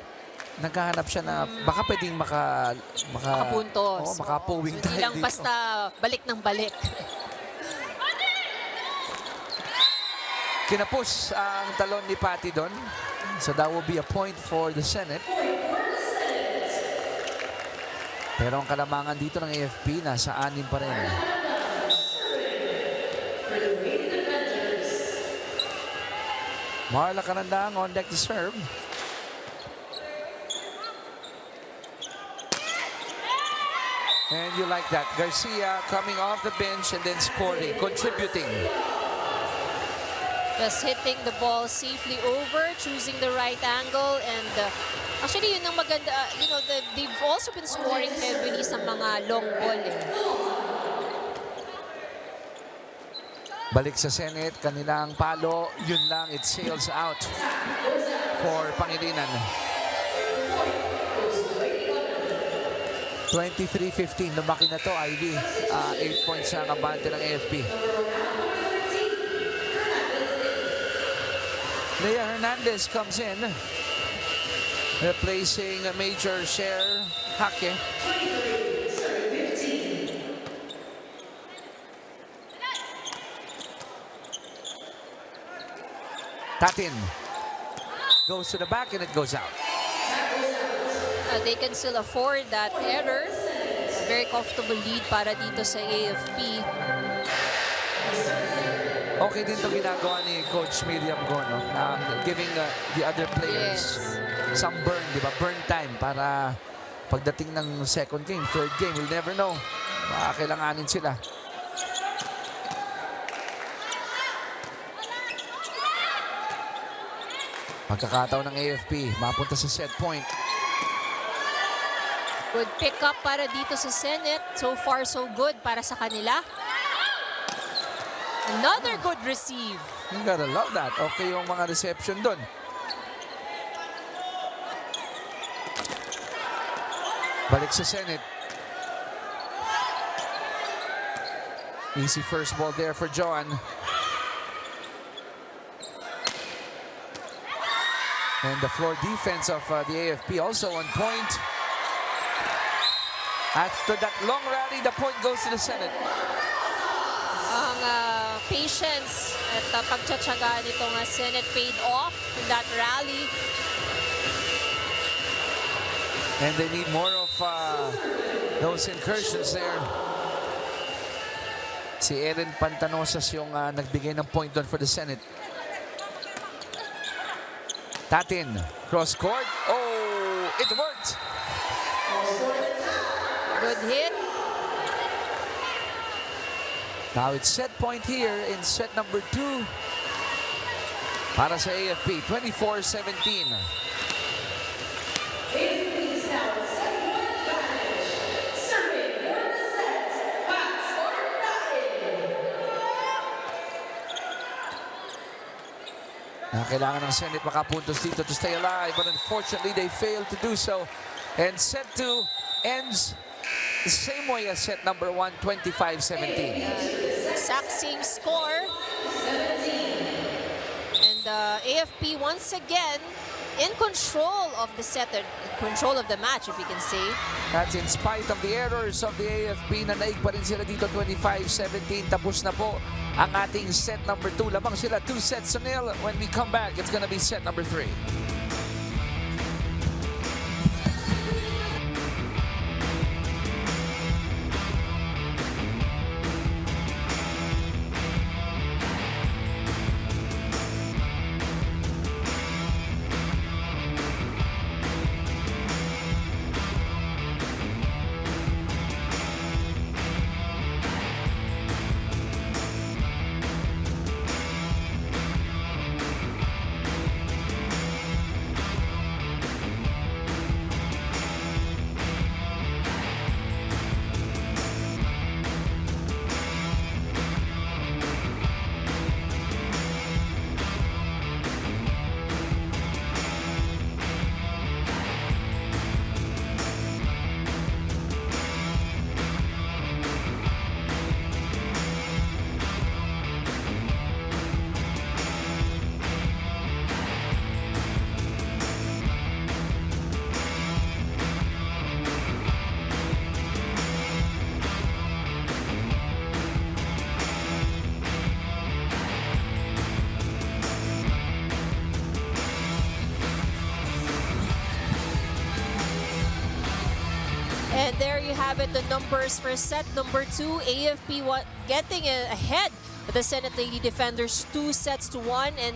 naghahanap siya na baka pwedeng makapuntos. makapuwing so, tayo hindi lang dito. basta balik ng balik. Kinapos ang talon ni Pati doon. So that will be a point for the Senate. Pero ang kalamangan dito ng AFP nasa 6 pa rin. Marla Canandang on deck to serve. And you like that. Garcia coming off the bench and then scoring, contributing. Just hitting the ball safely over, choosing the right angle, and actually yun ang maganda, you know, they've also been scoring heavily sa mga long ball. Balik sa Senate, kanilang palo, yun lang, it sails out for Pangilinan. 23-15, lumaki na to, Ivy. 8 points sa kabante ng AFP. Leia Hernandez comes in, replacing Major Cher Hake. Tatin goes to the back and it goes out. They can still afford that error. A very comfortable lead para dito sa AFP. Okay din to ginagawa ni Coach Miriam Go, no? Giving the other players some burn, di ba? Burn time para pagdating ng second game, third game, we'll never know. Baka kailanganin sila. Pagkakataon ng AFP, mapunta sa set point. Good pick up para dito sa Senate. So far, so good para sa kanila. Another good receive. You gotta love that. Okay yung mga reception doon. Balik sa Senate. Easy first ball there for Joan. And the floor defense of the AFP also on point. After that long rally, the point goes to the Senate. Ang patience at pagtsatsaga nitong Senate paid off in that rally. And they need more of those incursions there. Si Erin Pantanosas yung nagbigay ng point doon for the Senate. Tatin, cross court. Oh, it worked. Good hit. Now it's set point here in set number 2. Para sa AFP, 24-17. Kailangan ng Senate makapuntos dito to stay alive, but unfortunately they failed to do so. And set 2 ends the same way as set number 1, 25-17. Exact same score. And AFP once again in control of the set, control of the match, if you can say. That's in spite of the errors of the AFP na naig pa rin sila dito 25-17. Tapos na po ang ating set number 2. Lamang sila 2-0. When we come back, it's gonna be set number 3. And there you have it, the numbers for set number 2. AFP getting ahead of the Senate Lady Defenders 2-1. And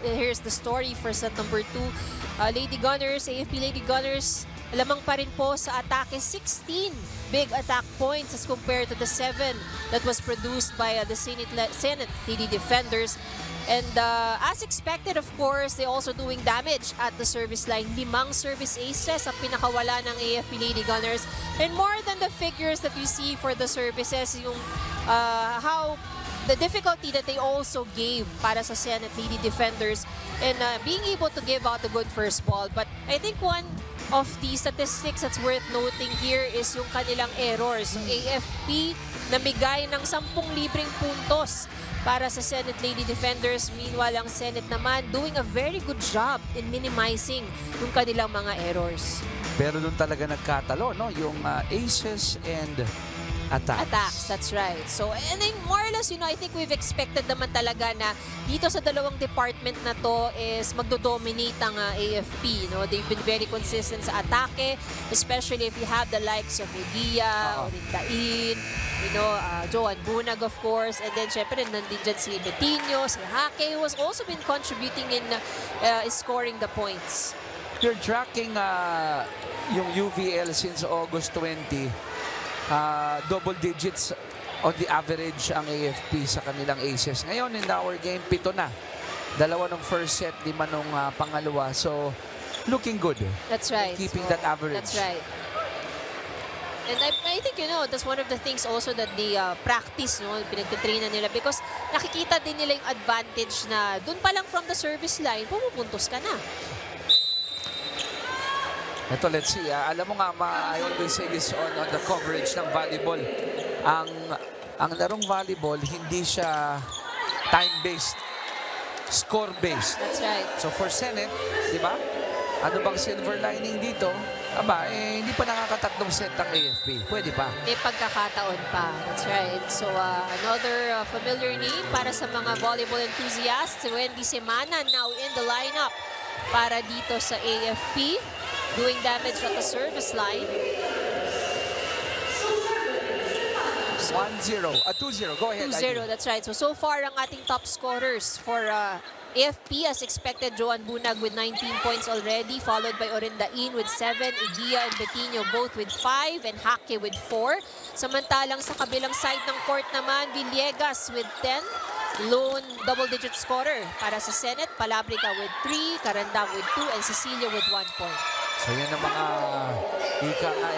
here's the story for set number 2. Lady Gunnars, AFP Lady Gunnars, lamang pa rin po sa atake, 16 big attack points as compared to the 7 that was produced by the Senate Lady Defenders. And as expected, of course, they also doing damage at the service line. 5 service aces ang pinakawala ng AFP Lady Gunnars. And more than the figures that you see for the services, yung how the difficulty that they also gave para sa Senate Lady Defenders and being able to give out the good first ball. But I think one of the statistics that's worth noting here is yung kanilang errors. So AFP namigay ng 10 libreng puntos para sa Senate Lady Defenders. Meanwhile, ang Senate naman doing a very good job in minimizing yung kanilang mga errors. Pero doon talaga nagkatalo, no? Yung aces and attacks. That's right. So, and then more or less, I think we've expected naman talaga na dito sa dalawang department na to is magdo-dominate ang AFP. They've been very consistent sa atake, especially if you have the likes of Egia, Orindain, Joan Bunag, of course, and then syempre nandun dyan si Betinho, si Hake, who has also been contributing in scoring the points. You're tracking yung UVL since August 20. Double digits on the average ang AFP sa kanilang aces. Ngayon in our game, 7 na. 2 ng first set, 5 nung pangalawa. So, looking good. That's right. Keeping that average. That's right. And I think, that's one of the things also that they practice, pinagtitrainan nila because nakikita din nila yung advantage na dun pa lang from the service line, pumupuntos ka na. Ito, let's see. Alam mo nga, I always say this on the coverage ng volleyball. Ang larong volleyball, hindi siya time-based, score-based. That's right. So for Senate, di ba? Ano bang silver lining dito? Hindi pa nakakatatlong set ang AFP. Pwede pa. May pagkakataon pa. That's right. So, another familiar name para sa mga volleyball enthusiasts, Wendy Semana now in the lineup para dito sa AFP. Doing damage at the service line. 1-0. 2-0. Go ahead. 2-0, that's right. So far, ang ating top scorers for AFP, as expected, Joan Bunag with 19 points already, followed by Orindain with 7, Egia and Betinho both with 5, and Hake with 4. Samantalang sa kabilang side ng court naman, Villegas with 10. Lone double-digit scorer para sa Senate, Palabrica with 3, Carandang with 2, and Cecilia with 1 point. So yan ang mga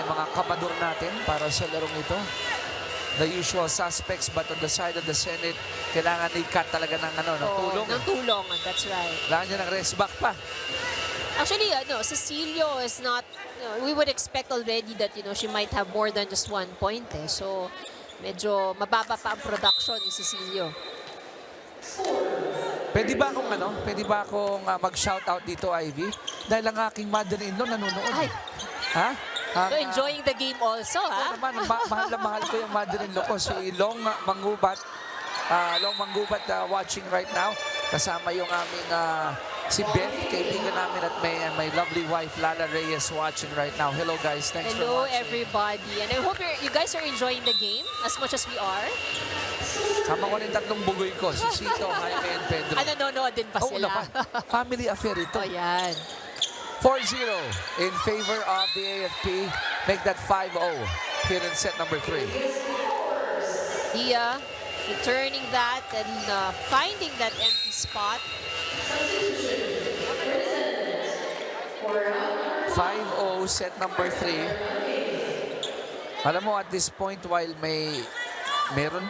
mga kabador natin para sa larong ito. The usual suspects, but on the side of the Senate, kailangan i-cut talaga ng tulong. Ng tulong, that's right. Kailangan niya ng rest back pa. Actually, Cecilio is not, we would expect already that, she might have more than just 1 point. So, medyo mababa pa ang production ni Cecilio. Pwede ba akong mag-shoutout dito, Ivy? Dahil ang aking mother-in-law nanonood. Ay. Ha? So, enjoying the game also, ha? Naman, mahal na mahal ko yung mother-in-law ko. Si Long Manggubat, watching right now. Kasama yung aming si Beth, kaibigan namin, at my lovely wife, Lala Reyes, watching right now. Hello, guys. Thanks for Hello, watching. everybody. And I hope you guys are enjoying the game as much as we are. Sama ko rin 3 bugoy ko, si Sito, Jaime, and Pedro. Nanonood din pa sila. Family affair ito. O, yan. 4-0 in favor of the AFP. Make that 5-0 here in set number 3. Dia returning that and finding that empty spot. 5-0 set number 3. Alam mo, at this point, while meron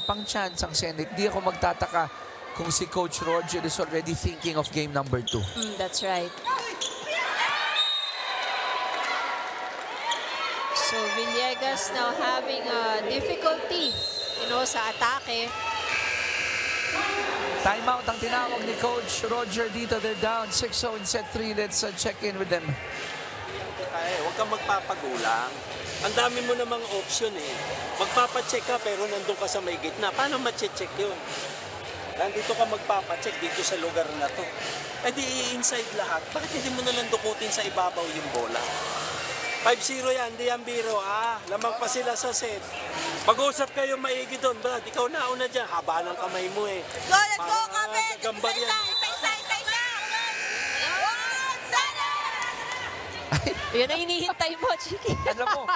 pang chance ang Senate, di ako magtataka kung si Coach Roger is already thinking of game number 2. That's right. So Villegas now having difficulty, sa atake. Timeout ang tinawag ni Coach Roger dito. They're down 6-0 in set 3. Let's check in with them. Huwag kang magpapagulang. Ang dami mo namang option Magpapacheck ka pero nandun ka sa may gitna. Paano ma-check yun? Nandito ka magpapacheck dito sa lugar na to. Di inside lahat. Bakit hindi mo nalang dukutin sa ibabaw yung bola? 5-0 yan, di yan biro. Lamang pa sila sa set. Mag-usap kayo maigi doon, Brad. Ikaw nauna dyan. Haba ng kamay mo Let's go, Kapit! Gambar yan. Isa! Yan ang hinihintay mo, Chiki. Alam mo,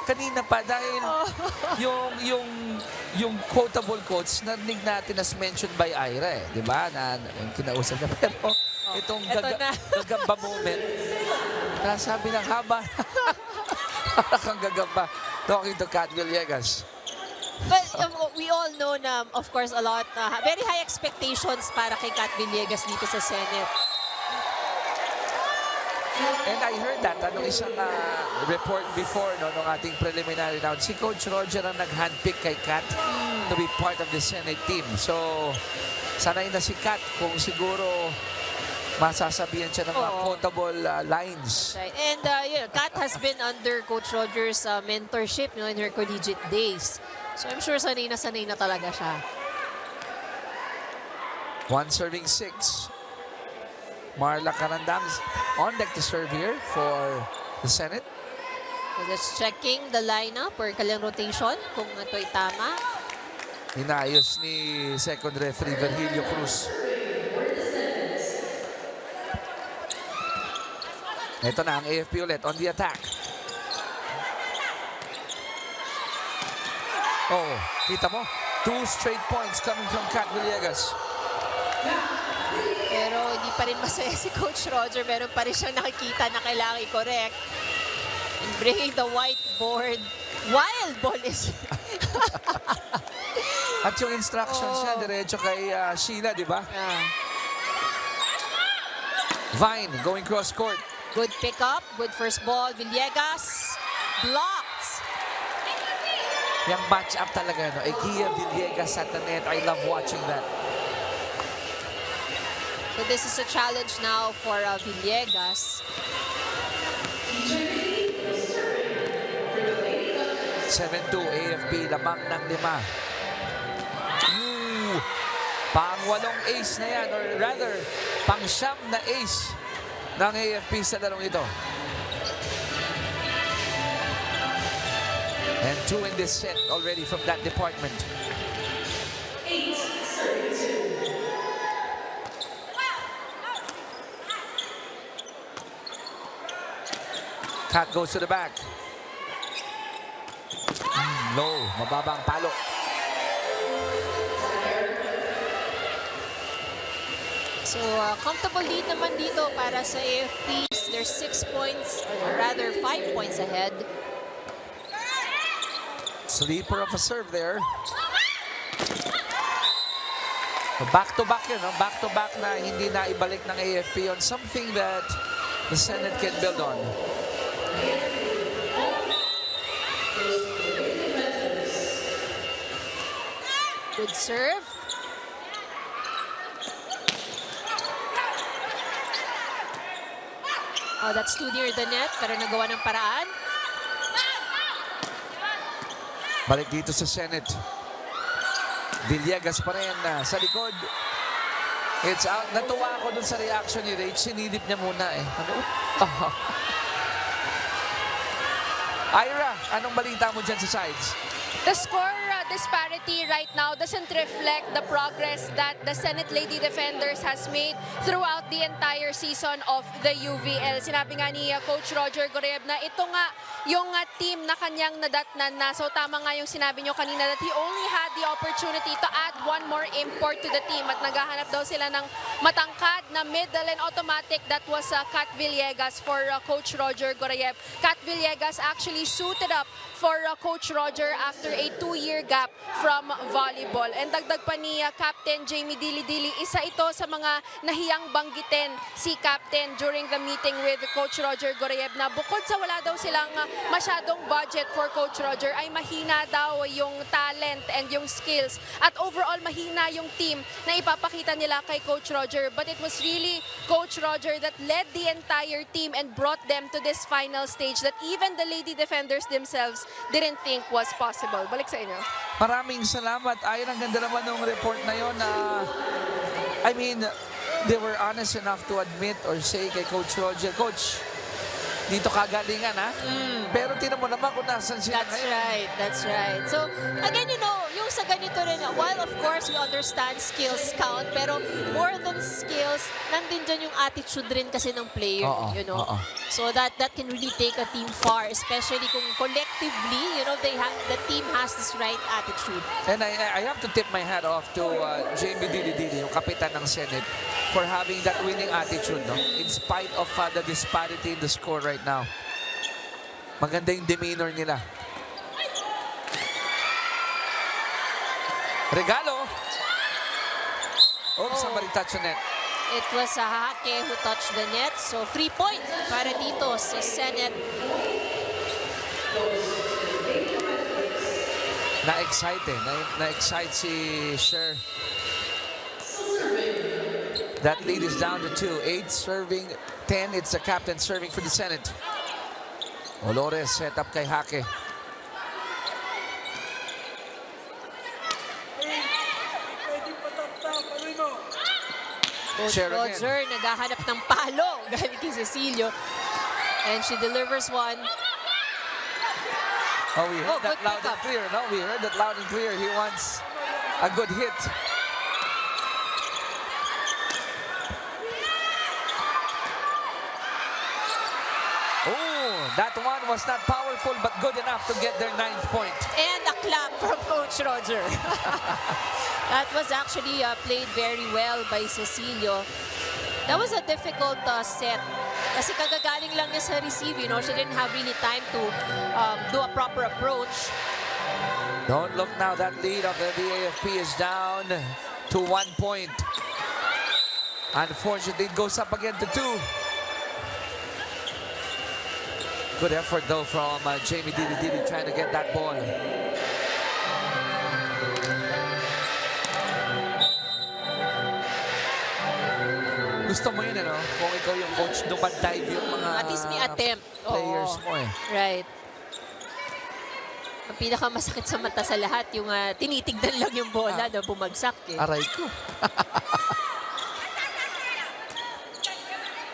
kanina pa dahil yung quotable quotes narinig natin as mentioned by Ira, di ba? Na yung kinausap niya. Pero itong gagamba moment, sabi ng haba. Kang gagamba. Talking to Kat Villegas. But we all know na, of course, a lot, very high expectations para kay Kat Villegas dito sa Senate. And I heard that, isang report before, nung ating preliminary round, si Coach Roger ang nag-handpick kay Kat to be part of the Senate team. So, sanay na si Kat kung siguro masasabihan siya ng mga Oo. quotable lines. Right. And Kat has been under Coach Roger's mentorship in her collegiate days. So I'm sure sanay na talaga siya. One serving 6. Marla Carandang on deck to serve here for the Senate. So just checking the lineup or kanilang rotation kung ito'y tama. Inayos ni second referee Virgilio Cruz. Ito na ang AFP ulit on the attack. Oh, kita mo? 2 straight points coming from Kat Villegas. Pero hindi pa rin masaya si Coach Roger. Meron pa rin siyang nakikita na kailangan i-correct. And bringing the whiteboard. Wild ball is... At yung instructions niya, diretso kay Sheila, di ba? Yeah. Vine going cross court. Good pickup. Good first ball. Villegas. Blocked. Yung match up talaga, no? Eguia Villegas at the net. I love watching that. So this is a challenge now for Villegas. 7-2 AFP, lamang ng 5. Pang-8 ace na yan, or rather, pang-9 na ace ng AFP sa larong ito. And 2 in this set already from that department. Kat goes to the back. Low, mababang palo. So comfortable lead naman dito para sa AFPs. They're 6 points, or rather 5 points ahead. Sleeper of a serve there. Back-to-back yun, no? Back-to-back na hindi na ibalik ng AFP on something that the Senate can build on. Good serve. Oh, that's too near the net, pero nagawa ng paraan. Balik dito sa Senate. Villegas pa rin sa likod. It's out. Natuwa ako dun sa reaction ni Rach. Sinidip niya muna eh. Ano? Ira, anong balita mo dyan sa sides? The score disparity right now doesn't reflect the progress that the Senate Lady Defenders has made throughout the entire season of the UVL. Sinabi nga ni Coach Roger Goreb na ito nga yung team na kanyang nadatnan na. So tama nga yung sinabi nyo kanina that he only had the opportunity to add one more import to the team at naghahanap daw sila ng matangkad na middle and automatic. That was Kat Villegas for Coach Roger Goreb. Kat Villegas actually suited up for Coach Roger after a 2-year gap from volleyball. And dagdag pa ni Captain Jamie Dili-Dili, isa ito sa mga nahiyang banggitin si Captain during the meeting with Coach Roger Goreb na bukod sa wala daw silang masyadong budget for Coach Roger ay mahina daw yung talent and yung skills at overall mahina yung team na ipapakita nila kay Coach Roger. But it was really Coach Roger that led the entire team and brought them to this final stage that even the Lady Defenders themselves didn't think was possible. Balik sa inyo. Maraming salamat. Ayon, ang ganda naman ng report na yon. I mean, they were honest enough to admit or say kay Coach Roger, Coach, dito kagalingan ha. Pero tinan mo naman kung nasan sila That's ngayon. right, that's right. So, again, yung sa ganito rin, while of course we understand skills count, pero more than skills, nandun dyan yung attitude rin kasi ng player, Oo. So that can really take a team far, especially kung collectively, the team has this right attitude. And I have to tip my hat off to Jamie Dili-Dili, yung kapitan ng Senate, for having that winning attitude, no? In spite of the disparity in the score right now. Maganda yung demeanor nila. Regalo. Oh, somebody touched the net. It was Hake who touched the net, so 3 point para dito sa Senate. Na-excite si Sher. That lead is down to 2. 8 serving, 10. It's the captain serving for the Senate. Olores set up kay Hake. Coach Share again. Roger naghahanap ng palo galing kay Cecilio. And she delivers one. Oh, we heard Oh, that good loud and pickup. clear. No, we heard that loud and clear. He wants a good hit. Oh, that one was not powerful but good enough to get their 9th point. And a clap from Coach Roger. That was actually played very well by Cecilio. That was a difficult set. Kasi kagagaling lang niya sa receive, you know, she didn't have really time to do a proper approach. Don't look now, that lead of the AFP is down to 1 point. Unfortunately, it goes up again to 2. Good effort though from Jamie Didi trying to get that ball. Gusto mo yun, ano? Kung ikaw yung coach, dumadive yung mga At least may attempt. players Oo. mo eh. Right. Ang pinakamasakit sa mata sa lahat, yung tinitignan lang yung bola na bumagsak. Eh. Aray ko.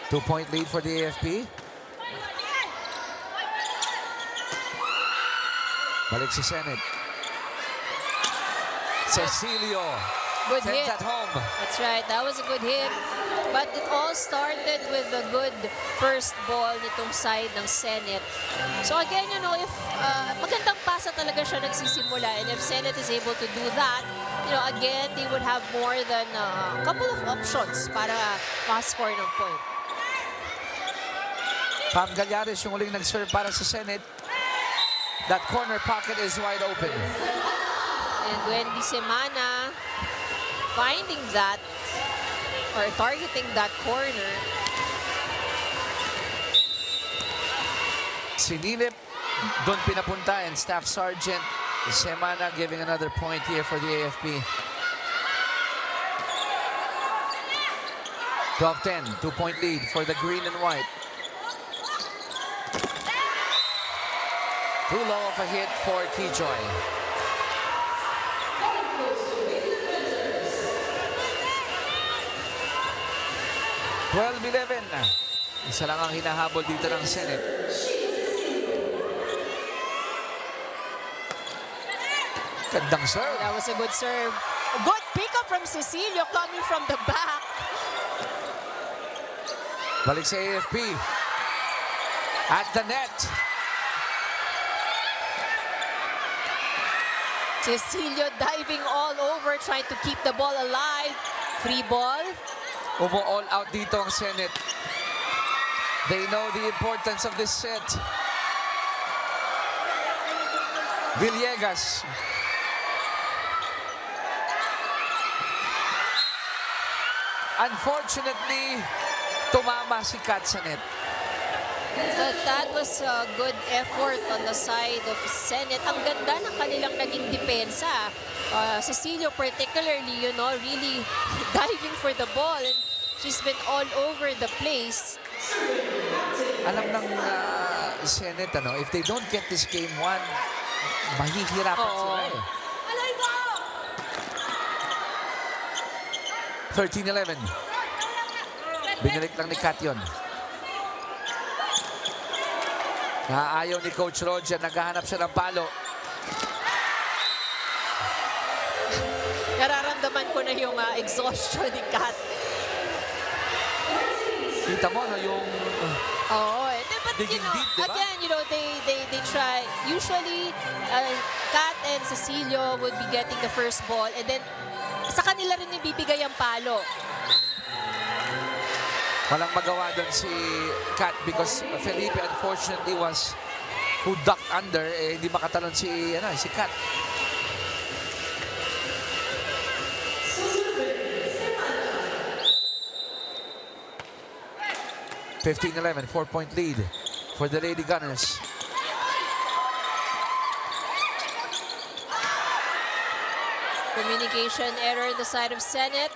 2-point lead for the AFP. Balik si Senate. Cecilio Good sends hit. that home. That's right. That was a good hit. But it all started with a good first ball nitong side ng Senate. So again, you know, if magandang pasa talaga siya nagsisimula, and if Senate is able to do that, you know, again, they would have more than a couple of options para ma-score ng point. Pam Gallares yung uling nag-serve para sa Senate. That corner pocket is wide open. And Wendy Semana finding that or targeting that corner. Sinilip, doon pinapunta, and Staff Sergeant Semana giving another point here for the AFP. 12-10, 2-point lead for the green and white. Too low of a hit for Kijoy. (12-11). Isa lang ang hinahabol dito ng Senate. Gandang serve. That was a good serve. A good pickup from Cecilio coming from the back. Balik sa AFP. At the net. Cecilio diving all over, trying to keep the ball alive. Free ball. All out dito ang Senate. They know the importance of this set. Villegas. Unfortunately, tumama si Kat sa net. But that was a good effort on the side of Senate. Ang ganda ng kanilang naging depensa. Cecilio particularly, you know, really diving for the ball. And she's been all over the place. Alam ng Senate, ano, if they don't get this game won, mahihirapan sila eh. 13-11. Binalik lang ni Kat yun. Ayaw ni Coach Roger, naghahanap siya ng palo. Nararamdaman ko na yung exhaustion ni Kat. Kita mo, no, yung... Oo, but you Digging know, deep, diba? again, you know, they try. Usually, Kat and Cecilio would be getting the first ball, and then sa kanila rin ibibigay ang palo. Walang magawa doon si Kat because Felipe unfortunately was who ducked under, eh, hindi makatalon si Kat. (15-11), 4-point lead for the Lady Gunners. Communication error on the side of Senate.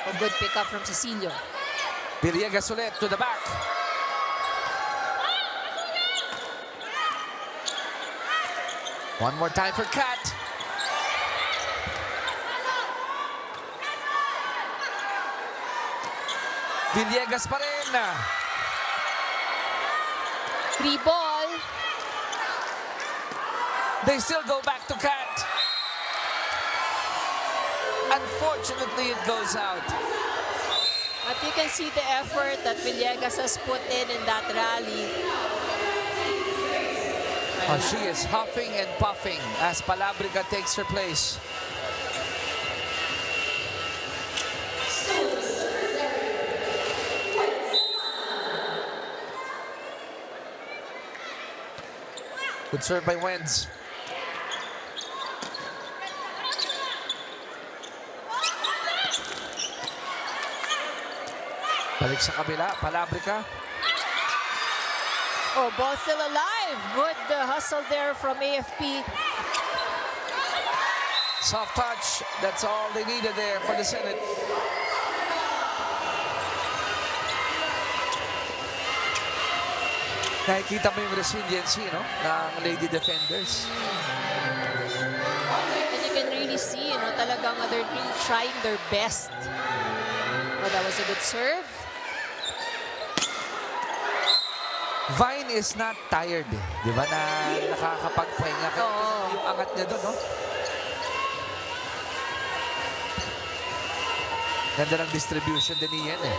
A good pickup from Cecilio. Villegas ulit to the back. One more time for Kat. Villegas pa rin. Free ball. They still go back to Kat. Unfortunately, it goes out. But you can see the effort that Villegas has put in that rally. She is huffing and puffing as Palabrica takes her place. Good serve by Wenz. Balik sa kabila, Palabrica. Oh, ball still alive. Good hustle there from AFP. Soft touch. That's all they needed there for the Senate. Nakikita mo yung resiliency, no, ng Lady Defenders. And you can really see, talagang they're really trying their best. Oh, that was a good serve. Vine is not tired, eh. Di ba, na nakakapagpahinga. Kaya yung angat niya doon, no? Ganda ng distribution din niyan, eh.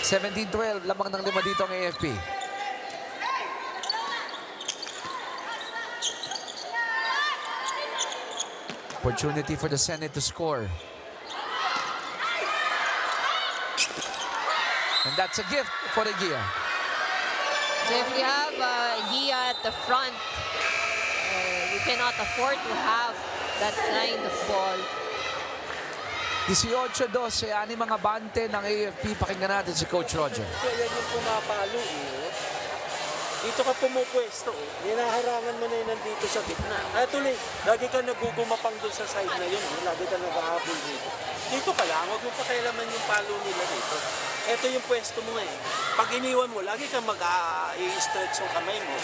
17-12, lamang ng 5 dito ang AFP. Opportunity for the Senate to score. And that's a gift for Eguia. So if you have Gia at the front, you cannot afford to have that kind of ball. 18-12, ani mga bante ng AFP. Pakinggan natin si Coach Roger. Kaya yan yung pumapalo, eh. Dito ka pumupwesto, oh. Hinaharangan mo na yun nandito sa gitna. Tuloy, lagi ka nagugumapang doon sa side na yun, eh. Lagi ka naghahabol dito. Dito ka lang, huwag mo pakialaman yung palo nila dito. Ito yung pwesto mo, eh. Pag iniwan mo, lagi ka mag-i-stretch yung kamay mo.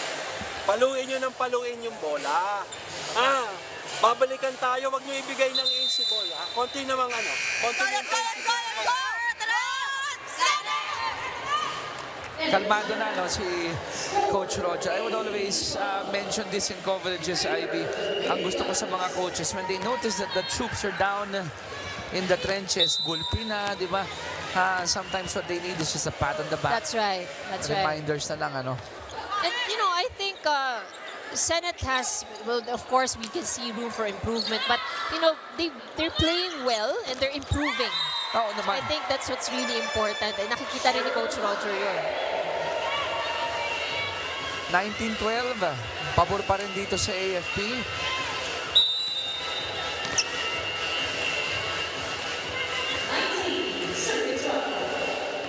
Paluin nyo ng paluin yung bola. Babalikan tayo, wag nyo ibigay ng easy ball, ha? Konti namang konti yung intensity. Kalmado na, no, si Coach Roger. I would always mention this in coverages, Ivy. Ang gusto ko sa mga coaches, when they notice that the troops are down in the trenches, gulpi na, di ba? Sometimes what they need is just a pat on the back. That's right. That's right. Reminders na lang, ano. And I think Senate has, well, of course, we can see room for improvement, but they're playing well and they're improving. Oo naman. I think that's what's really important. And nakikita rin ni Coach Roger yun. 19-12, pabor pa rin dito sa AFP.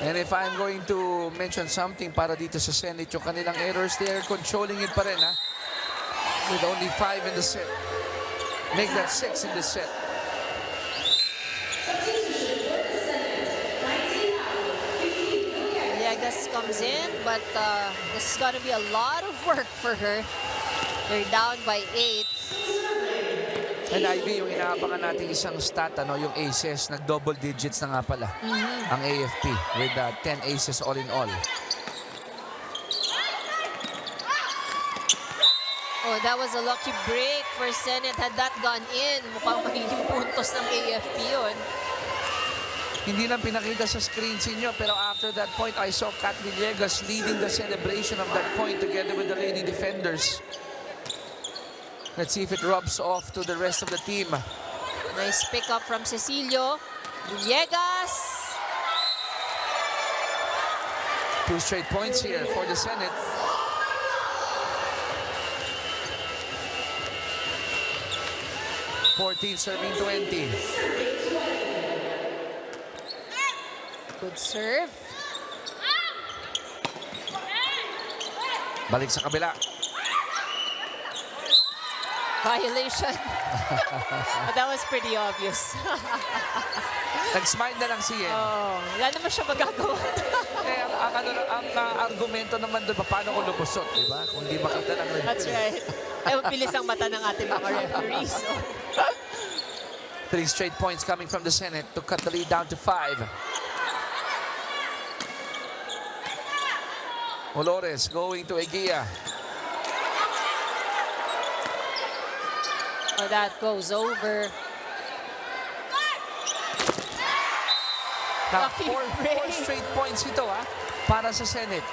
And if I'm going to mention something para dito sa Senate, yung kanilang errors, they're controlling it pa rin, ha? With only 5 in the set. Make that 6 in the set. Villegas comes in, but this is gonna be a lot of work for her. They're down by 8. And Ivy, yung inaabangan natin isang stat, yung aces, nag-double digits na nga pala ang AFP with 10 aces all in all. Oh, that was a lucky break for Senate. Had that gone in, mukhang magiging puntos ng AFP yun. Hindi lang pinakita sa screens inyo, pero after that point, I saw Kat Villegas leading the celebration of that point together with the Lady Defenders. Let's see if it rubs off to the rest of the team. Nice pickup from Cecilio. Villegas. 2 straight points here for the Senate. Serving 20. Good serve. Balik sa kabila. violation. But that was pretty obvious. Nag-smile na lang si Yen. Oh, wala naman siya magagawa. Eh, ang argumento naman doon, paano ko lumusot, di ba? Kung di makita ng referee. That's right. Eh, mabilis ang mata ng ating mga referees. So. 3 straight points coming from the Senate to cut the lead down to 5. Olores going to Eguia. Oh, that goes over. Now, Lucky 4 break. straight points ito, para sa Senate.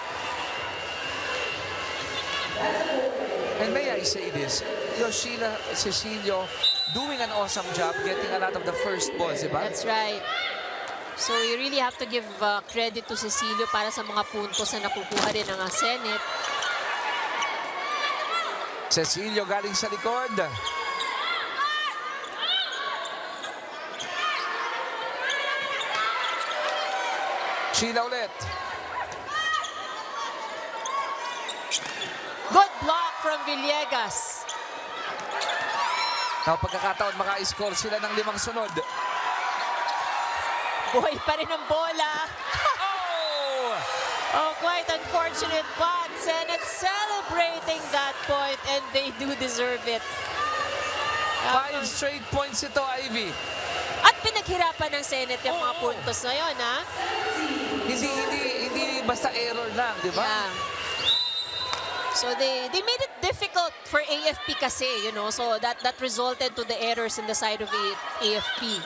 And may I say this, Yoshila Cecilio doing an awesome job getting a lot of the first balls, diba? That's right. So you really have to give credit to Cecilio para sa mga puntos na nakukuha rin ng Senate. Cecilio galing sa likod. Sheila ulit. Good block from Villegas. Now, pagkakataon, maka-score sila ng 5 sunod. Buhay pa rin ang bola. Oh! Oh, quite unfortunate, but Senate celebrating that point, and they do deserve it. 5 straight points ito, Ivy. At pinaghirapan ng Senate yung mga puntos na yun, ha? Hindi basta error lang, di ba? Yeah. So they made it difficult for AFP kasi, you know, so that resulted to the errors in the side of AFP.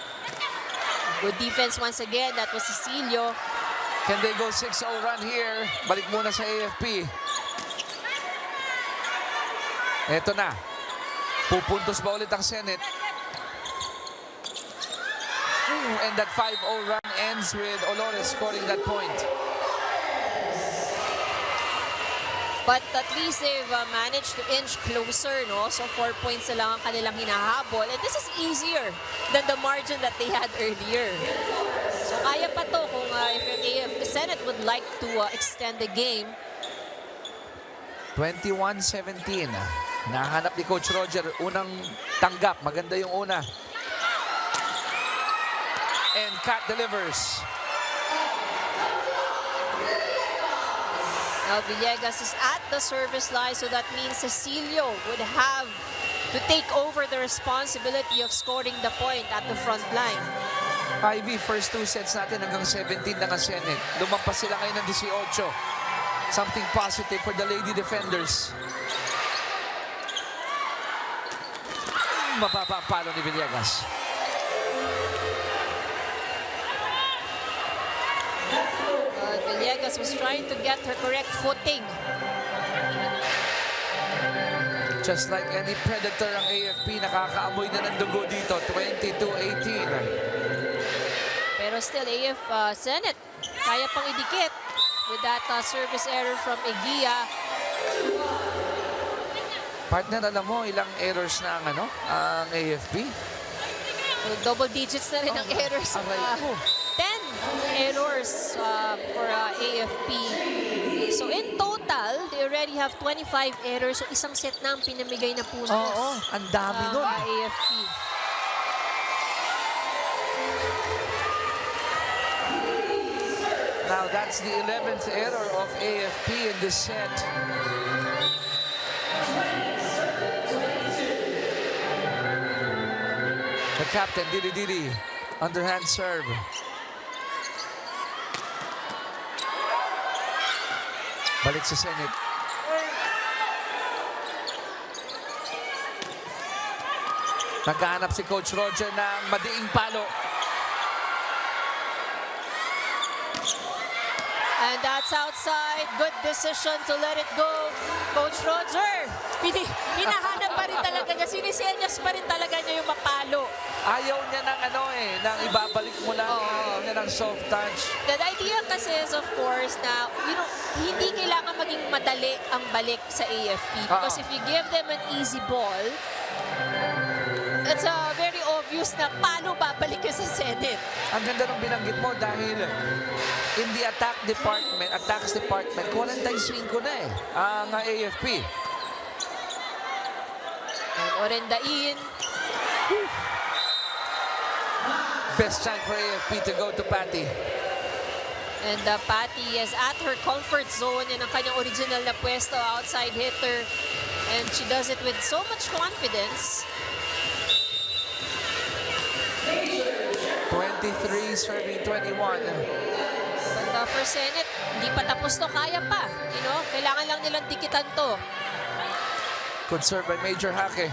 Good defense once again, that was Cecilio. Can they go 6-0 run here? Balik muna sa AFP. Eto na. Pupuntos ba ulit ang Senate? And that 5-0 run ends with Olores scoring that point. But at least they've managed to inch closer, no? So 4 points na lang ang kanilang hinahabol. And this is easier than the margin that they had earlier. So kaya pa to kung if the Senate would like to extend the game. 21-17. Nahanap ni Coach Roger. Unang tanggap. Maganda yung una. And Kat delivers. Now Villegas is at the service line, so that means Cecilio would have to take over the responsibility of scoring the point at the front line. Ivy, first 2 sets natin hanggang 17 na nga Senate. Lumampas sila ngayon ng 18. Something positive for the Lady Defenders. Mababa ang palo ni Villegas. Villegas was trying to get her correct footing. Just like any predator ang AFP, nakakaamoy na ng dugo dito. 22-18. Pero still, Senate, kaya pang idikit with that service error from Eguia. Partner, alam mo ilang errors na ang AFP? So, double digits na rin ang errors. 10 errors for AFP. So in total, they already have 25 errors. So isang set na ang pinamigay na puntos. Oo, ang dami nun. AFP. Now that's the 11th error of AFP in this set. The captain, Didi, underhand serve. Balik sa Senate. Naghahanap si Coach Roger ng madiing palo. And that's outside. Good decision to let it go. Coach Roger, hinahanap pa rin talaga niya. Sinisenyas pa rin talaga niya yung mapalo. Ayaw niya ng ng ibabalik mo lang. Ayaw niya ng soft touch. The idea kasi is, of course, na hindi kailangan maging madali ang balik sa AFP. Because if you give them an easy ball, it's very obvious na paano babalik ka sa Senate. Ang ganda ng binanggit mo dahil in the attacks department, 45 na ang AFP. And Orendain. Best time for AFP to go to Patty. And Patty is at her comfort zone. Yan ang kanyang original na pwesto, outside hitter. And she does it with so much confidence. 23 serving 21. But for Senate, hindi pa tapos to, kaya pa. You know, kailangan lang nilang dikitan to. Good serve by Major Hake.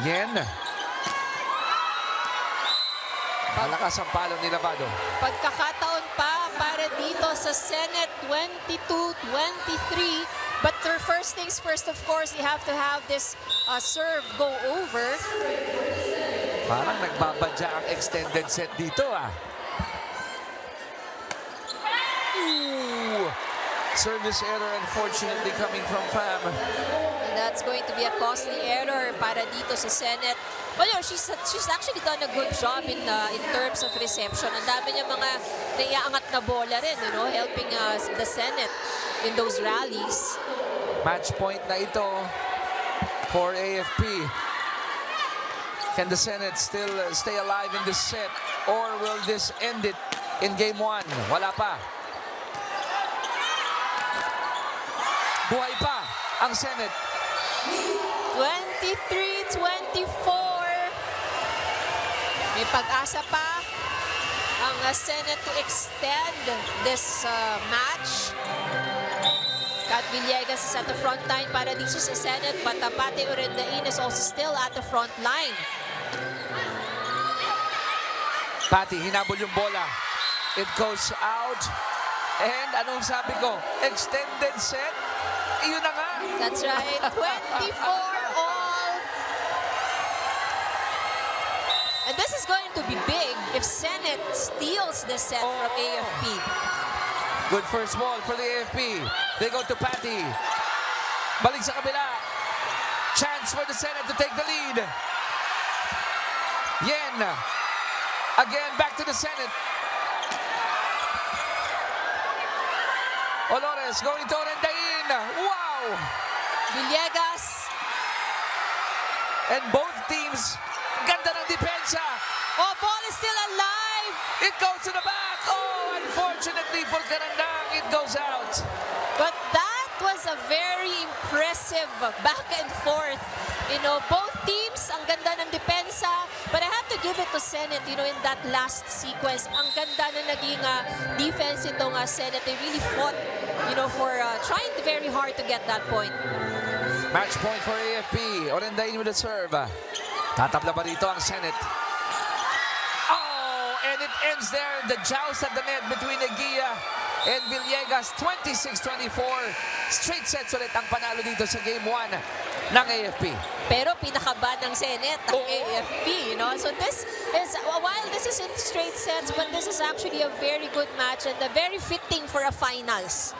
Yen. Malakas ang palo ni Lavado. Pagkakataon pa para dito sa Senate 22-23. But their first things first, of course, you have to have this serve go over. Parang nagbabadya ang extended set dito ah. Ooh. Service error unfortunately coming from Pham. And that's going to be a costly error para dito sa Senate. But you know, she's actually done a good job in terms of reception. Ang dami niya mga naiaangat na bola rin, you know, helping the Senate in those rallies. Match point na ito for AFP. Can the Senate still stay alive in this set? Or will this end it in game 1? Wala pa. Buhay pa ang Senate. 23-24. May pag-asa pa ang Senate to extend this match. Kat Villegas is at the front line para dito sa Senate, but Pate Orendain is also still at the front line. Patty, hinabol yung bola. It goes out. And anong sabi ko? Extended set? Iyon na nga. That's right. 24 all. And this is going to be big if Senate steals this set from AFP. Good first ball for the AFP. They go to Patty. Balik sa kabila. Chance for the Senate to take the lead. Yen. Again, back to the Senate. Olores going to Orendain. Wow! Villegas. And both teams, ganda ng depensa. Oh, ball is still alive. It goes to the back. Oh, unfortunately for Carandang, it goes out. But that was a very impressive back and forth. You know, both teams, ang ganda ng depensa. But I have to give it to Senate, you know, in that last sequence. Ang ganda na naging defense itong Senate. They really fought, you know, for trying very hard to get that point. Match point for AFP. Orendain with the serve. Tatabla ba dito ang Senate? Oh, and it ends there. The joust at the net between Eguia and Villegas. 26-24. Straight sets ulit ang panalo dito sa Game 1 ng AFP. Pero pinakaban ng Senate ang AFP, you know. So this is, while this is in straight sets, but this is actually a very good match and very fitting for a finals.